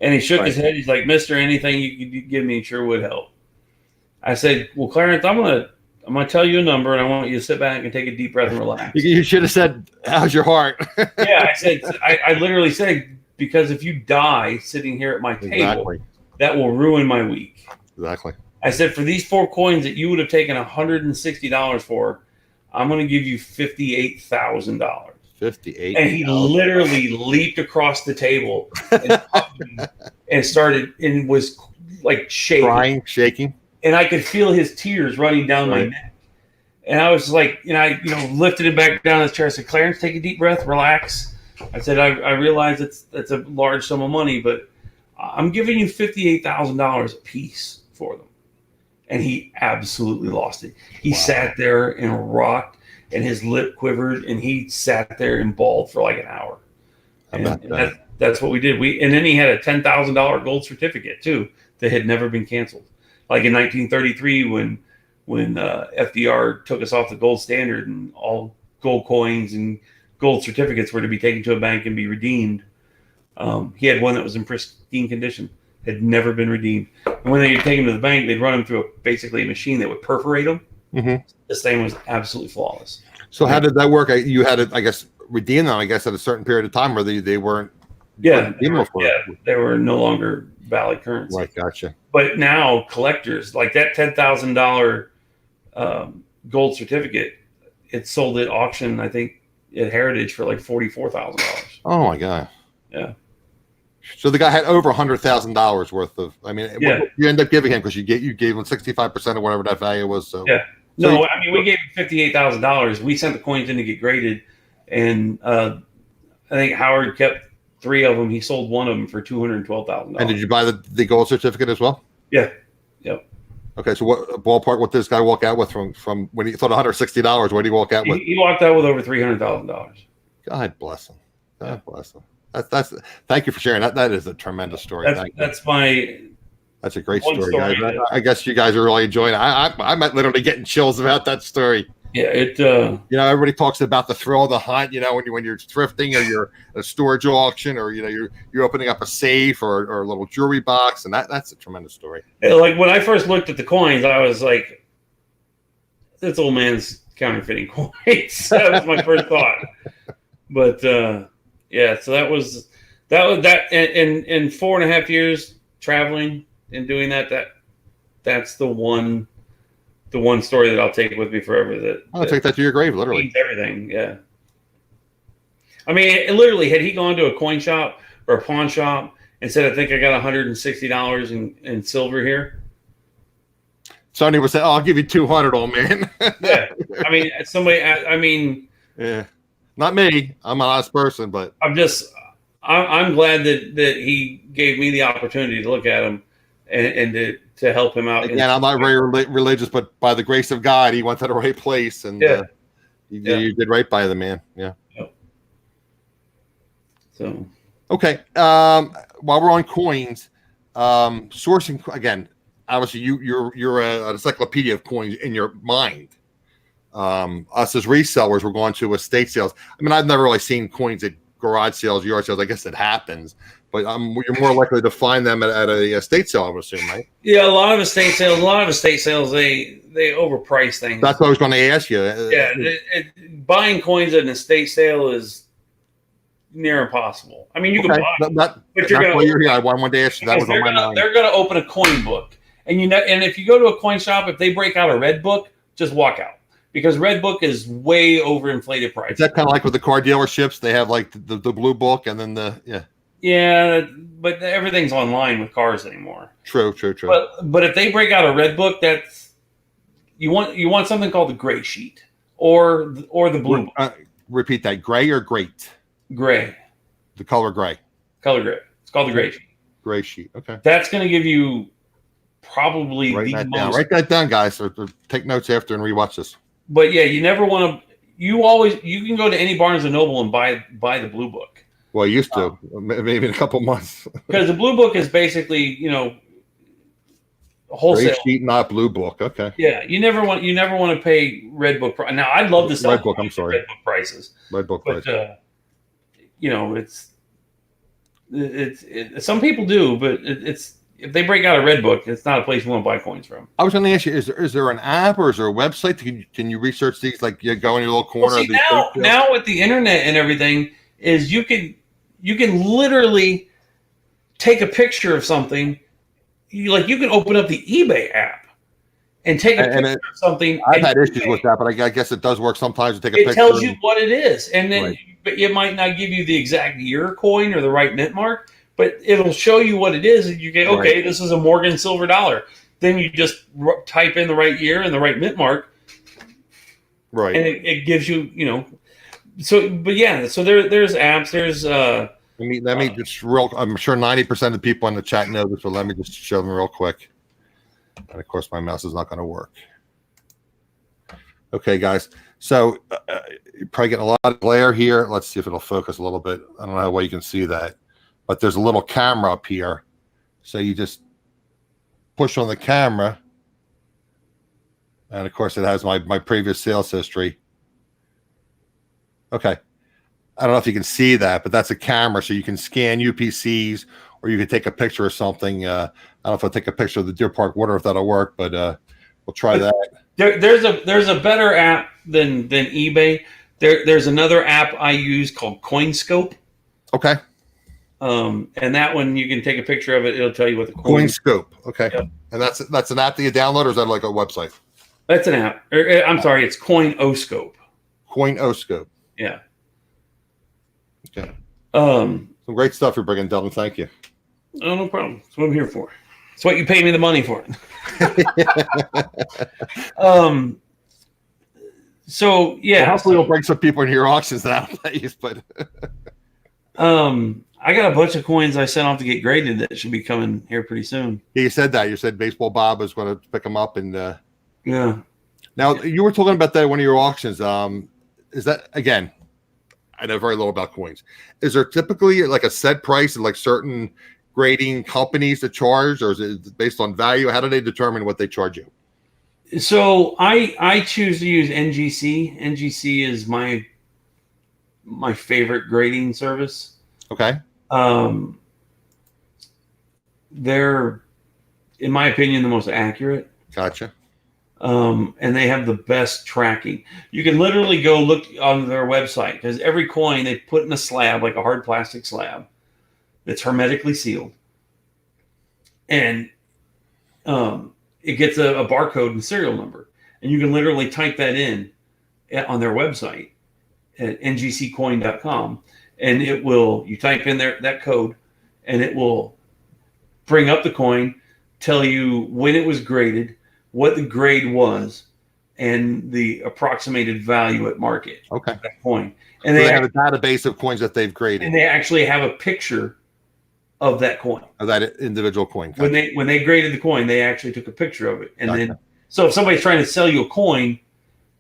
And he shook his head. He's like, "Mister, anything you could give me sure would help." I said, "Well, Clarence, I'm gonna tell you a number, and I want you to sit back and take a deep breath and relax." You should have said, "How's your heart?" Yeah, I said, I literally said, because if you die sitting here at my table, that will ruin my week. Exactly. I said, for these 4 coins that you would have taken $160 for, I'm going to give you $58,000. 58. And he literally leaped across the table and started and was like shaking. Crying, shaking. And I could feel his tears running down my neck. And I was like, I lifted him back down his chair. I said, "Clarence, take a deep breath, relax." I said, I realize that's a large sum of money, but I'm giving you $58,000 a piece for them. And he absolutely lost it. He sat there and rocked, and his lip quivered, and he sat there and bawled for like an hour. And that's what we did. And then he had a $10,000 gold certificate too that had never been canceled. Like in 1933, when FDR took us off the gold standard, and all gold coins and gold certificates were to be taken to a bank and be redeemed. He had one that was in pristine condition, had never been redeemed. And when they would take them to the bank, they'd run them through basically a machine that would perforate them. Mm-hmm. This thing was absolutely flawless. So how did that work? You had to, I guess, redeem them, I guess, at a certain period of time where they weren't. Yeah, they were no longer valid currency. Right, gotcha. But now collectors, like that $10,000 gold certificate, it's sold at auction, I think, at Heritage for like $44,000. Oh my god! Yeah. So the guy had over $100,000 worth of. I mean, what you end up giving him because you gave him 65% of whatever that value was. So yeah. No, I mean, we gave him $58,000. We sent the coins in to get graded, and I think Howard kept 3 of them. He sold one of them for $212,000. And did you buy the gold certificate as well? Yeah. Yep. Okay, so what ballpark? What did this guy walk out with from when he thought $160? What did he walk out with? He walked out with over $300,000. God bless him. God bless him. That's. Thank you for sharing that. That is a tremendous story. That's a great story, guys. I guess you guys are really enjoying it. I'm literally getting chills about that story. Yeah, You know, everybody talks about the thrill of the hunt. You know, when you're thrifting or you're at a storage auction, or you know you're opening up a safe or a little jewelry box, and that's a tremendous story. like when I first looked at the coins, I was like, "This old man's counterfeiting coins." That was my first thought. But yeah, so that was that. In 4.5 years traveling and doing that's the one story that I'll take with me forever. I'll take that to your grave, literally. Means everything, yeah. I mean, literally, had he gone to a coin shop or a pawn shop and said, "I think I got $160 in silver here," somebody would say, "Oh, I'll give you 200, old man." yeah. I mean, somebody. I mean, yeah, not me. I'm an honest person, but I'm glad that he gave me the opportunity to look at him and to help him out. Again, I'm not very religious, but by the grace of God, he went to the right place, and you did right by the man. Yeah. Yep. So okay, while we're on coins, sourcing again. Obviously, you're an encyclopedia of coins in your mind. Us as resellers, we're going to estate sales. I mean, I've never really seen coins at garage sales, yard sales. I guess it happens, but you're more likely to find them at a estate sale, I would assume, right? yeah, a lot of estate sales, they overprice things. That's what I was going to ask you. Yeah, buying coins at an estate sale is near impossible. I mean, you can buy, but you're going to. I wanted to ask you. That was on my mind. They're going to open a coin book, and and if you go to a coin shop, if they break out a red book, just walk out. Because red book is way overinflated price. Is that kind of like with the car dealerships? They have like the blue book and then Yeah, but everything's online with cars anymore. True. But if they break out a red book, that's you want something called the gray sheet or the blue book. Repeat that: gray or great? Gray. The color gray. Color gray. It's called the gray sheet. Gray sheet. Okay. That's going to give you probably write that down, guys, or take notes after and rewatch this. But yeah, you never want to. You can go to any Barnes and Noble and buy the blue book. Well, I used to, maybe in a couple months. Because the blue book is basically, wholesale. Gray sheet, not blue book. Okay. Yeah, you never want to pay red book price. Now, I'd love to sell red book. I'm sorry, red book prices. Red book but, prices. It's some people do, but it's. If they break out a red book, it's not a place you want to buy coins from. I was going to ask you: is there an app or is there a website? Can you research these? Like you go in your little corner. Well, see, now with the internet and everything, is you can literally take a picture of something. You can open up the eBay app and take a picture of something. I've had issues with that, but I guess it does work sometimes to take a picture. It tells you what it is, and then but it might not give you the exact year coin or the right mint mark. But it'll show you what it is, and you get, okay, this is a Morgan silver dollar. Then you just type in the right year and the right mint mark, right? And it gives you, So, but yeah, so there's apps. There's let me just real. I'm sure 90% of the people in the chat know this, but let me just show them real quick. And of course, my mouse is not going to work. Okay, guys. So you're probably getting a lot of glare here. Let's see if it'll focus a little bit. I don't know how well you can see that. But there's a little camera up here. So you just push on the camera. And of course, it has my previous sales history. Okay. I don't know if you can see that, but that's a camera. So you can scan UPCs or you can take a picture of something. I don't know if I'll take a picture of the Deer Park water, if that'll work, but we'll try that. There's a better app than eBay. There's another app I use called CoinScope. Okay. And that one you can take a picture of it. It'll tell you what the CoinScope. Okay. Yep. And that's an app that you download, or is that like a website? That's an app. I'm sorry, it's CoinOscope. CoinOscope. Yeah. Okay. Some great stuff you're bringing, Deldon. Thank you. Oh, no problem. That's what I'm here for. It's what you pay me the money for. So yeah. Well, hopefully, we'll bring some people into your auctions nowadays. But I got a bunch of coins I sent off to get graded that should be coming here pretty soon. Yeah, you said that. You said Baseball Bob was going to pick them up, and yeah. Now you were talking about that at one of your auctions. Is that again? I know very little about coins. Is there typically like a set price and like certain grading companies to charge, or is it based on value? How do they determine what they charge you? So I choose to use NGC. NGC is my favorite grading service. Okay. They're, in my opinion, the most accurate. Gotcha. And they have the best tracking. You can literally go look on their website because every coin they put in a slab, like a hard plastic slab, that's hermetically sealed, and it gets a barcode and serial number, and you can literally type that in on their website at ngccoin.com, and it will. You type in that code, and it will bring up the coin, tell you when it was graded, what the grade was, and the approximated value at market. Okay. Of that coin. And so they have a database of coins that they've graded. And they actually have a picture of that coin. Of that individual coin. Gotcha. When they graded the coin, they actually took a picture of it. And then so if somebody's trying to sell you a coin,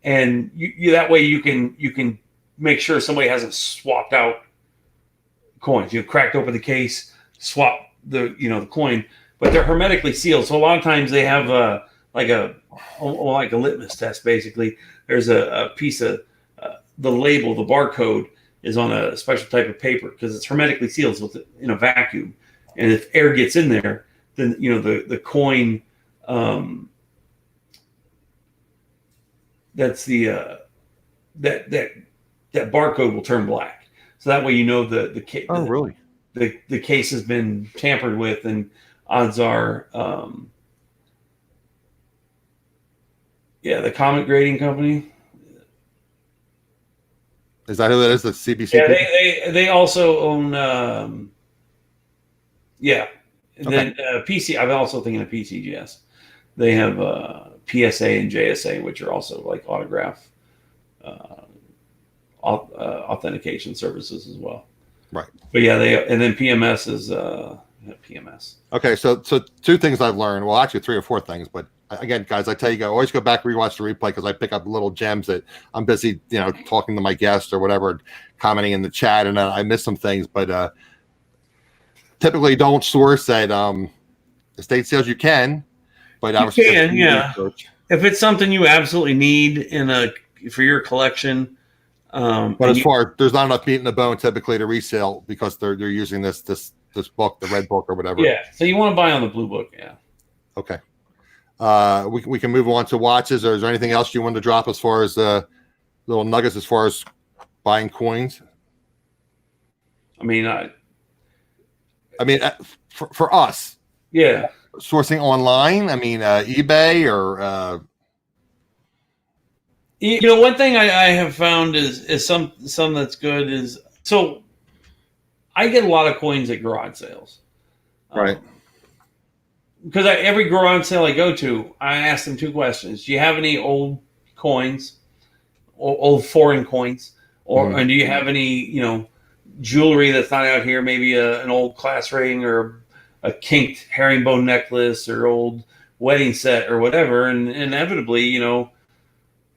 and you that way you can make sure somebody hasn't swapped out coins. You cracked open the case, swap the coin, but they're hermetically sealed. So a lot of times they have like a litmus test. Basically, there's a piece of the label, the barcode is on a special type of paper because it's hermetically sealed, so it's in a vacuum. And if air gets in there, then the coin that's that barcode will turn black. So that way the case. Oh, really? The case has been tampered with, and odds are, the Comet Grading Company. Is that who that is? The CBC? Yeah, they also own. And then PC. I'm also thinking of PCGS. They have PSA and JSA, which are also like autograph authentication services as well. Right. But yeah, and then PMS is PMS. Okay, so two things I've learned. Well, actually, three or four things. But again, guys, I tell you, always go back, rewatch the replay because I pick up little gems that I'm busy, talking to my guests or whatever, commenting in the chat, and I miss some things. But typically, don't source at estate sales. You can, but you can, yeah. If it's something you absolutely need for your collection. But as far there's not enough meat in the bone typically to resell because they're using this book, the red book or whatever. Yeah. So you want to buy on the blue book, yeah. Okay. We can move on to watches, or is there anything else you want to drop as far as little nuggets as far as buying coins? I mean, for us, yeah, sourcing online. I mean, eBay or. One thing I have found is some that's good is, so I get a lot of coins at garage sales. Right. Because every garage sale I go to, I ask them two questions. Do you have any old coins, old foreign coins? And do you have any, jewelry that's not out here, maybe an old class ring or a kinked herringbone necklace or old wedding set or whatever? And inevitably,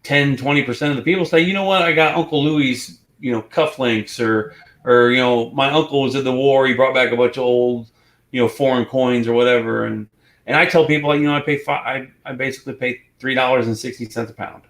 10-20% of the people say, you know what, I got Uncle Louie's, cufflinks, or my uncle was in the war, he brought back a bunch of old, foreign coins or whatever, and I tell people, I basically pay $3.60 a pound.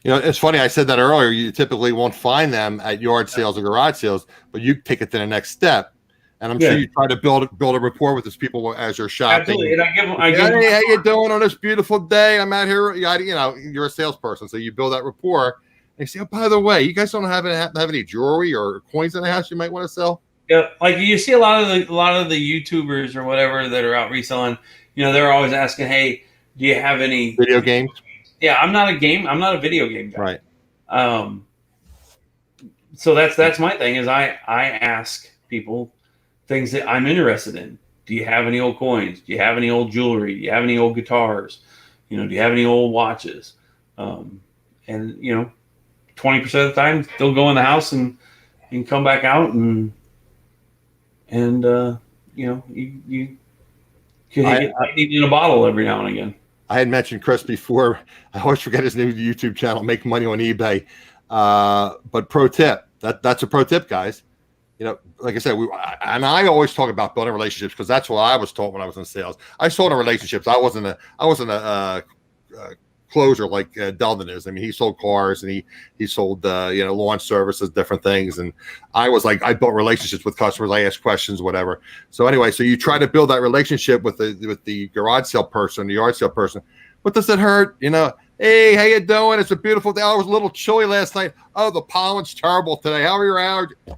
It's funny. I said that earlier. You typically won't find them at yard sales or garage sales, but you take it to the next step. And I'm sure you try to build a rapport with those people as you're shopping. Absolutely. And hey, how you doing on this beautiful day? I'm out here. You're a salesperson, so you build that rapport. And you say, oh, by the way, you guys don't have any jewelry or coins in the house you might want to sell? Yeah, like you see a lot of the YouTubers or whatever that are out reselling. They're always asking, hey, do you have any video games? Yeah, I'm not a video game guy. Right. So that's my thing is I ask people things that I'm interested in. Do you have any old coins? Do you have any old jewelry? Do you have any old guitars? Do you have any old watches? And 20% of the time they'll go in the house and come back out and you can get in a bottle every now and again. I had mentioned Chris before. I always forget his new YouTube channel, Make Money on eBay. But pro tip, that's a pro tip, guys. Like I said, I always talk about building relationships because that's what I was taught when I was in sales. I sold in relationships. I wasn't a closer like Deldon is. I mean, he sold cars and he sold launch services, different things. And I was like, I built relationships with customers. I asked questions, whatever. So anyway, so you try to build that relationship with the garage sale person, the yard sale person. What does it hurt? Hey, how you doing? It's a beautiful day. Oh, it was a little chilly last night. Oh, the pollen's terrible today. How are your allergies?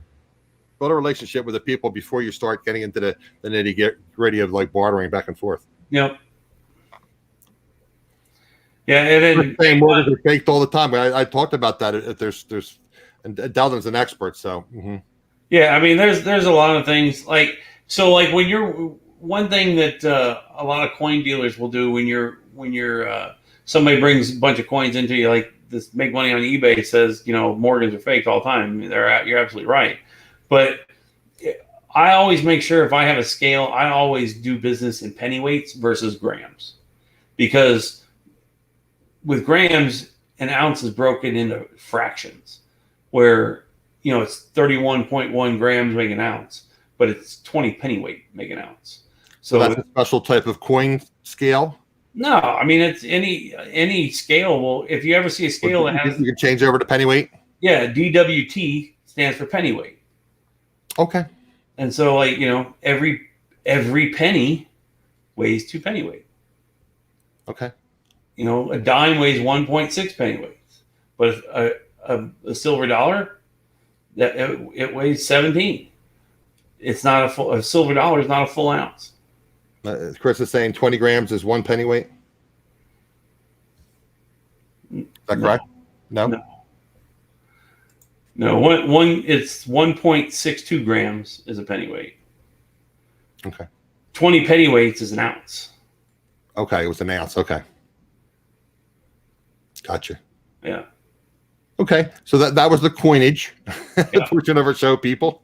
Build a relationship with the people before you start getting into the nitty-gritty of like bartering back and forth. Yep. Yeah, and then mortgages are faked all the time. But I talked about that. And Deldon's an expert. So yeah, I mean, there's a lot of things like when you're one thing that a lot of coin dealers will do when you're somebody brings a bunch of coins into you, like this make money on eBay says mortgages are faked all the time. You're absolutely right, but I always make sure if I have a scale, I always do business in pennyweights versus grams, because with grams, an ounce is broken into fractions, where it's 31.1 grams make an ounce, but it's 20 pennyweight make an ounce. So that's a special type of coin scale. No, I mean it's any scale. Well, if you ever see a scale that has, you can change over to pennyweight. Yeah, DWT stands for pennyweight. Okay. And so, like every penny weighs 2 pennyweight. Okay. A dime weighs 1.6 pennyweights, but a silver dollar that it weighs 17. It's not a silver dollar is not a full ounce. Chris is saying 20 grams is 1 pennyweight. Is that correct? No. One it's 1.62 grams is a pennyweight. Okay. 20 pennyweights is an ounce. Okay, it was an ounce. Okay. Gotcha. Yeah. Okay, so that was the coinage. Yeah. Which we never show people.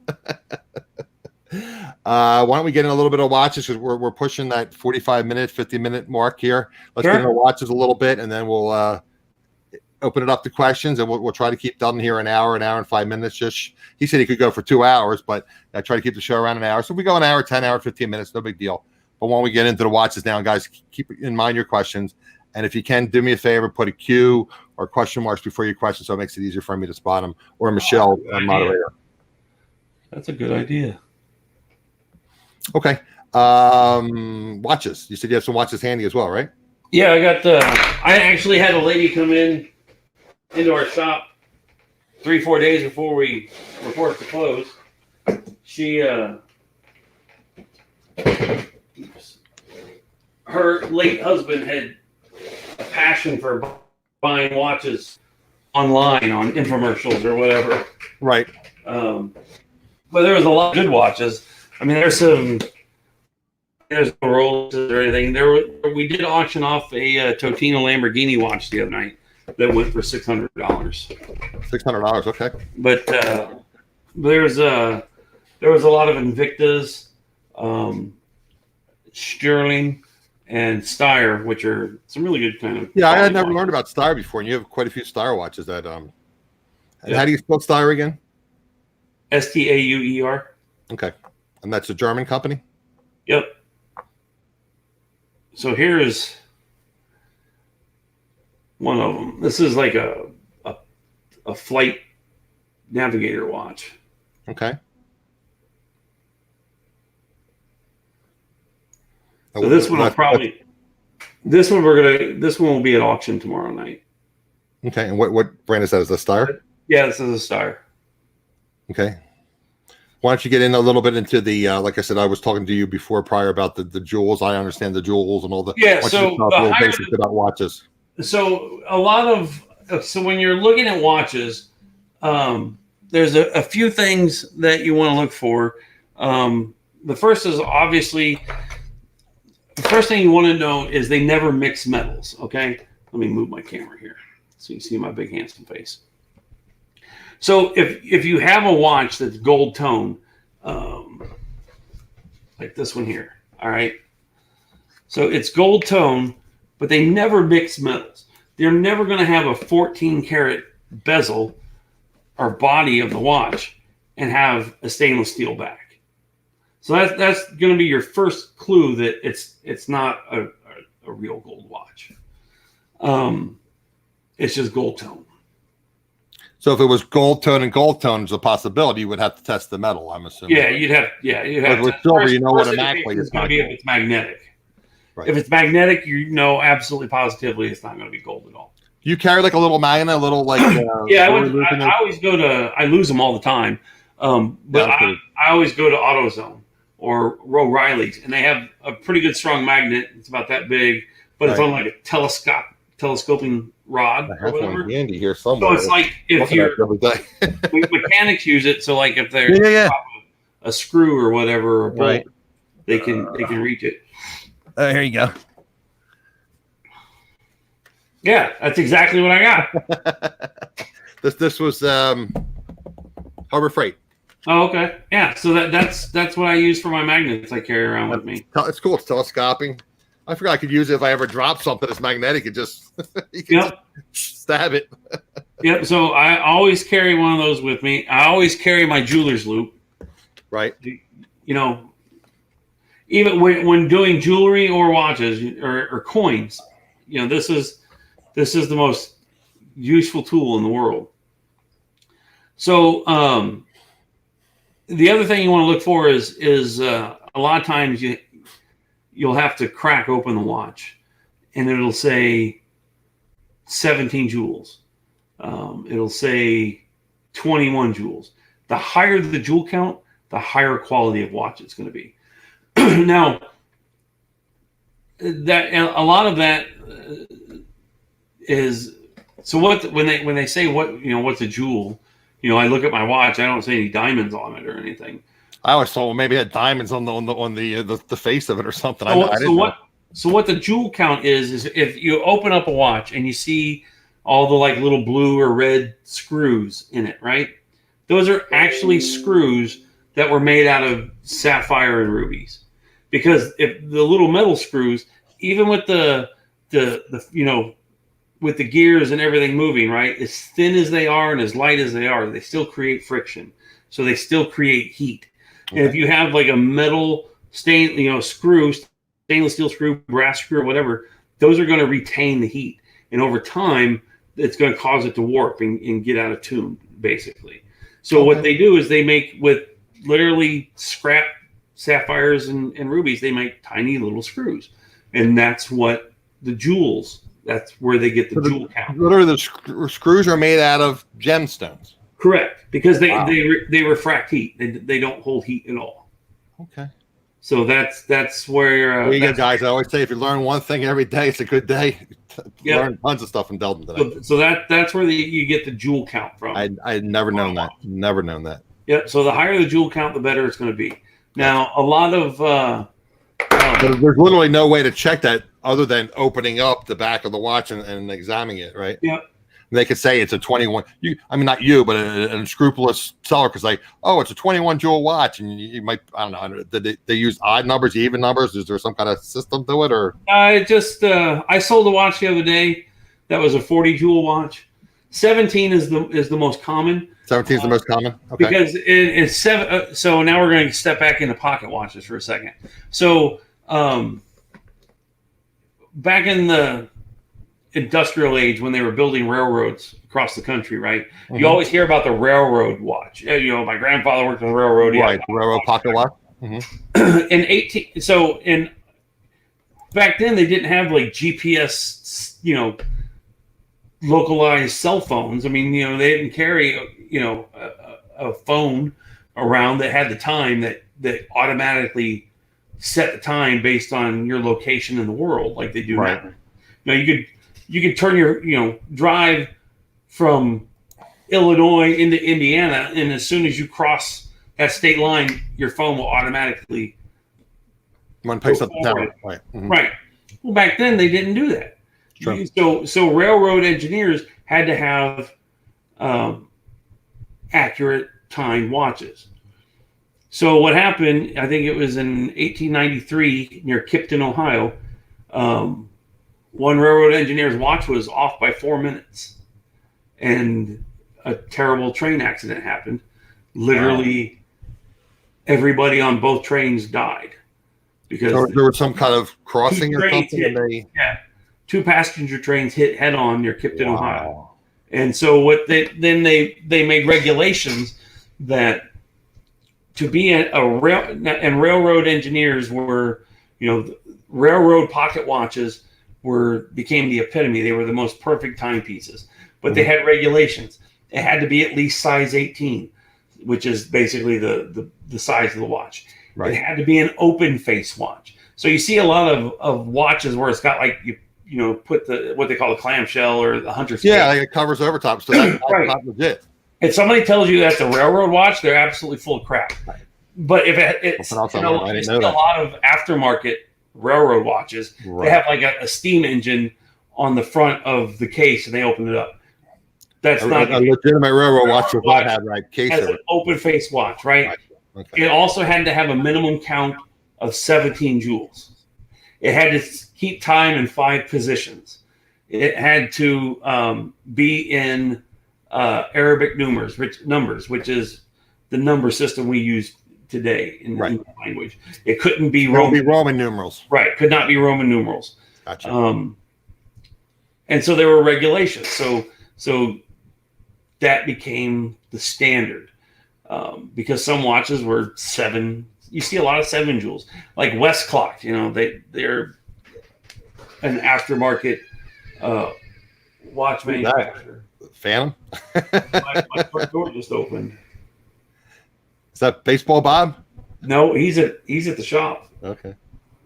Why don't we get in a little bit of watches, because we're pushing that 45-minute, 50-minute mark here. Let's get into watches a little bit, and then we'll open it up to questions, and we'll try to keep Deldon here an hour and 5 minutes. He said he could go for 2 hours, but I try to keep the show around an hour. So if we go an hour, 10 hours, 15 minutes, no big deal. But when we get into the watches now, guys, keep in mind your questions. And if you can, do me a favor, put a Q or question marks before your question, so it makes it easier for me to spot them. Or Michelle, moderator. That's a good idea. Okay. Watches. You said you have some watches handy as well, right? Yeah, I actually had a lady come into our shop 3-4 days before we were forced to close. She her late husband had a passion for buying watches online on infomercials or whatever. Right. But there was a lot of good watches. I mean, there's no Rolexes or anything. We did auction off a Totino Lamborghini watch the other night that went for $600. $600. Okay. But there was a lot of Invictas, Sterling, and Steyr, which are some really good kind of. Yeah, I had never learned about Steyr before, and you have quite a few Steyr watches. That Yeah. How do you spell Steyr again? Stauer. Okay, and that's a German company. Yep. So here's one of them. This is like a flight navigator watch. Okay. So this one this one will be at auction tomorrow night. Okay, and what brand is that? Is that Steyr? Yeah, this is a Steyr. Okay. Why don't you get in a little bit into the like I said, I was talking to you prior about the jewels. I understand the jewels and all the basics about watches. So when you're looking at watches, there's a few things that you want to look for. The first is obviously the first thing you want to know is they never mix metals. Okay, let me move my camera here so you can see my big handsome face. So if you have a watch that's gold tone, like this one here, all right. So it's gold tone, but they never mix metals. They're never going to have a 14 karat bezel or body of the watch and have a stainless steel back. So that's going to be your first clue that it's not a real gold watch. It's just gold tone. So if it was gold tone and gold tone is a possibility, you would have to test the metal, I'm assuming. Yeah, you'd have. But with silver, you know what first automatically indication it's is going not to be if gold. it's magnetic. Right. If it's magnetic, you know absolutely positively it's not going to be gold at all. You carry like a little magnet, a little like Yeah, I always go to. I lose them all the time, but I always go to AutoZone or O'Reilly's, and they have a pretty good strong magnet. It's about that big, but it's on like a telescoping rod I or have whatever. one handy here somewhere. So it's like if you're mechanics use it, so like if they're a screw or whatever or a bolt, they can reach it. Here you go. Yeah, that's exactly what I got. This was Harbor Freight. Oh, okay. Yeah, so that's what I use for my magnets I carry around with me. It's cool. It's telescoping. I forgot I could use it if I ever drop something that's magnetic. It just you can just stab it. Yep. So I always carry one of those with me. I always carry my jeweler's loop. Right. You know, even when doing jewelry or watches or coins, you know, this is the most useful tool in the world. So the other thing you want to look for is a lot of times you'll have to crack open the watch, and it'll say 17 jewels. It'll say 21 jewels. The higher the jewel count, the higher quality of watch it's going to be. Now, that a lot of that is so. When they say what's a jewel, I look at my watch. I don't see any diamonds on it or anything. I always thought maybe it had diamonds on the face of it or something. So what the jewel count is if you open up a watch and you see all the like little blue or red screws in it, right? Those are actually screws that were made out of sapphire and rubies. Because if the little metal screws, even with the with the gears and everything moving, right, as thin as they are and as light as they are, they still create friction. So they still create heat. Okay. And if you have like a metal screw, stainless steel screw, brass screw, or whatever, those are going to retain the heat. And over time, it's going to cause it to warp and get out of tune, basically. So what they do is they make with literally scrap sapphires and rubies, they make tiny little screws. And that's what the jewels, that's where they get the jewel count. Literally the screws are made out of gemstones. Correct, because they refract heat. They don't hold heat at all. Okay. So that's where. There you go, guys. I always say if you learn one thing every day, it's a good day. Yep. Learn tons of stuff in Deldon today. So that's where you get the jewel count from. I had never known that. Never known that. Yeah. So the higher the jewel count, the better it's going to be. Now, a lot of there's literally no way to check that other than opening up the back of the watch and examining it, right? Yep. They could say it's a 21. Not you, but an unscrupulous seller could say, "Oh, it's a 21 jewel watch," and you might, I don't know. Did they use odd numbers, even numbers? Is there some kind of system to it, or? I sold a watch the other day that was a 40 jewel watch. 17 is the most common. 17 is the most common. Okay. Because it's seven. So now we're going to step back into pocket watches for a second. So back in the industrial age when they were building railroads across the country, right? Mm-hmm. You always hear about the railroad watch. My grandfather worked on the railroad. Right, the railroad pocket watch. Mm-hmm. Back then they didn't have like GPS, localized cell phones. I mean, they didn't carry, a phone around that had the time that automatically set the time based on your location in the world, like they do now. Now you could turn your, drive from Illinois into Indiana, and as soon as you cross that state line, your phone will automatically one place up down. Right. Mm-hmm. Right. Well, back then they didn't do that. Sure. So railroad engineers had to have accurate time watches. So what happened, I think it was in 1893 near Kipton, Ohio, one railroad engineer's watch was off by 4 minutes, and a terrible train accident happened. Literally, everybody on both trains died because there was some kind of crossing or something. 2 passenger trains hit head on near Kipton, Ohio. Wow. And so what they made regulations that to be and railroad engineers were, railroad pocket watches became the epitome. They were the most perfect timepieces, but they had regulations. It had to be at least size 18, which is basically the size of the watch. Right. It had to be an open face watch. So you see a lot of watches where it's got like put what they call a clamshell or the hunter's case. Yeah, like it covers over top, so that's right. not legit. If somebody tells you that's a railroad watch, they're absolutely full of crap. Right. But if it's I didn't know that. a lot of aftermarket railroad watches, Right. they have like a steam engine on the front of the case, and they open it up. That's not a legitimate railroad watch does not have like case has over an open face watch, right? Okay. It also had to have a minimum count of 17 joules. It had to keep time in 5 positions. It had to be in Arabic numbers, which is the number system we use today in the English language. It couldn't be Roman numerals. Right, could not be Roman numerals. Gotcha. And so there were regulations. So that became the standard because some watches were 7. You see a lot of 7 joules, like West Clock. They're an aftermarket watch manufacturer. Phantom. my front door just opened. Is that Baseball Bob? No, he's at the shop. Okay.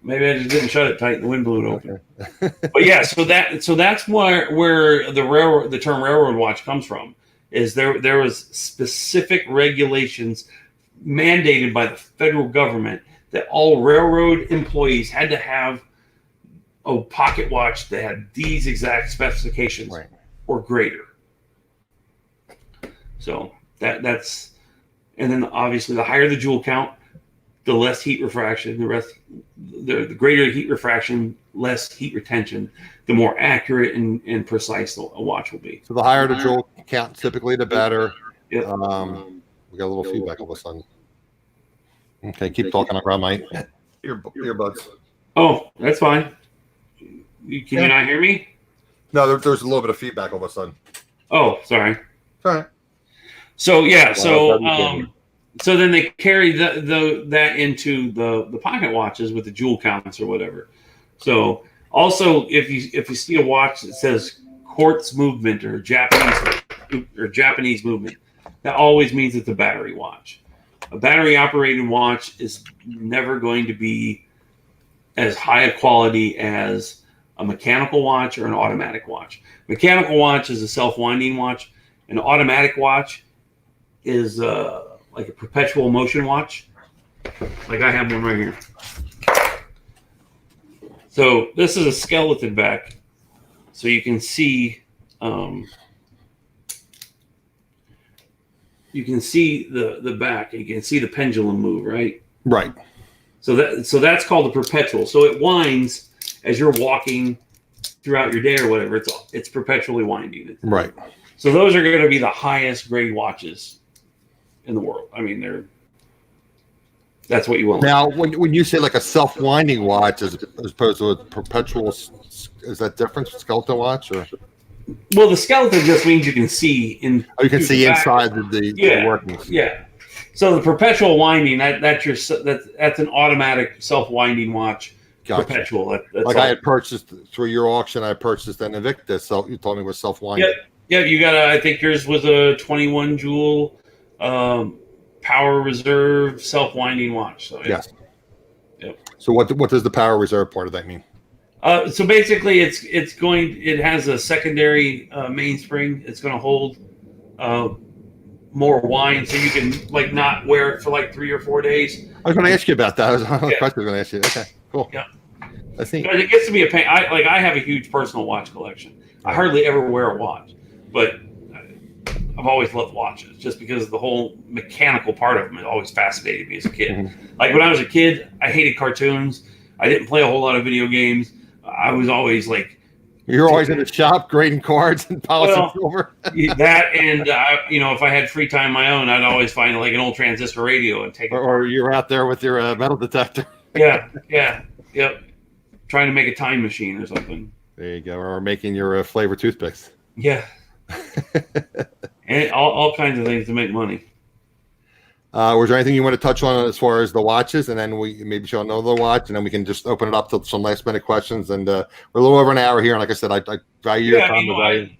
Maybe I just didn't shut it tight. The wind blew it open. Okay. But yeah, so that's where the term railroad watch comes from. Is there was specific regulations mandated by the federal government that all railroad employees had to have a pocket watch that had these exact specifications or greater. So that's, and then obviously the higher the joule count, the less heat refraction, the greater heat refraction, less heat retention, the more accurate and precise a watch will be. So the higher the joule count, typically the better. Yep. We got a little feedback all of a sudden. Okay, keep talking. I grab my earbuds. Oh, that's fine. Can you not hear me? No, there's a little bit of feedback all of a sudden. Oh, sorry. All right. So yeah, so then they carry that into the pocket watches with the joule counts or whatever. So also, if you see a watch that says quartz movement or Japanese movement, that always means it's a battery watch. A battery operated watch is never going to be as high a quality as a mechanical watch or an automatic watch. Mechanical watch is a self-winding watch. An automatic watch is like a perpetual motion watch. Like I have one right here. So this is a skeleton back. So you can see the back. You can see the pendulum move, right? Right. So that's called the perpetual. So it winds as you're walking throughout your day or whatever. It's perpetually winding. Right. So those are going to be the highest grade watches in the world. I mean, that's what you want. Now, when you say like a self-winding watch as opposed to a perpetual, is that different? Skeleton watch or? Well, the skeleton just means you can see in. Oh, you can see inside the workings. Yeah. So the perpetual winding that's an automatic self-winding watch. Gotcha. Perpetual. Like I had purchased through your auction, I purchased an Invictus. So you told me it was self-winding. Yep. Yeah, you got I think yours was a 21 joule power reserve self-winding watch. So yes. Yep. So what does the power reserve part of that mean? So basically, it has a secondary mainspring. It's going to hold more wind, so you can like not wear it for like 3 or 4 days. I was going to ask you about that. I was going to ask you. Okay, cool. Yeah. I think it gets to be a pain. I have a huge personal watch collection. I hardly ever wear a watch, but I've always loved watches just because the whole mechanical part of them has always fascinated me as a kid. Mm-hmm. Like when I was a kid, I hated cartoons. I didn't play a whole lot of video games. I was always like, you're always in the shop grading cards and polishing silver. That and if I had free time of my own, I'd always find like an old transistor radio and take it. Or you're out there with your metal detector. Yep. Trying to make a time machine or something. There you go. Or making your flavor toothpicks. Yeah. And all kinds of things to make money. Was there anything you want to touch on as far as the watches, and then we maybe show another watch, and then we can just open it up to some last minute questions. And we're a little over an hour here, and like I said, I value your time.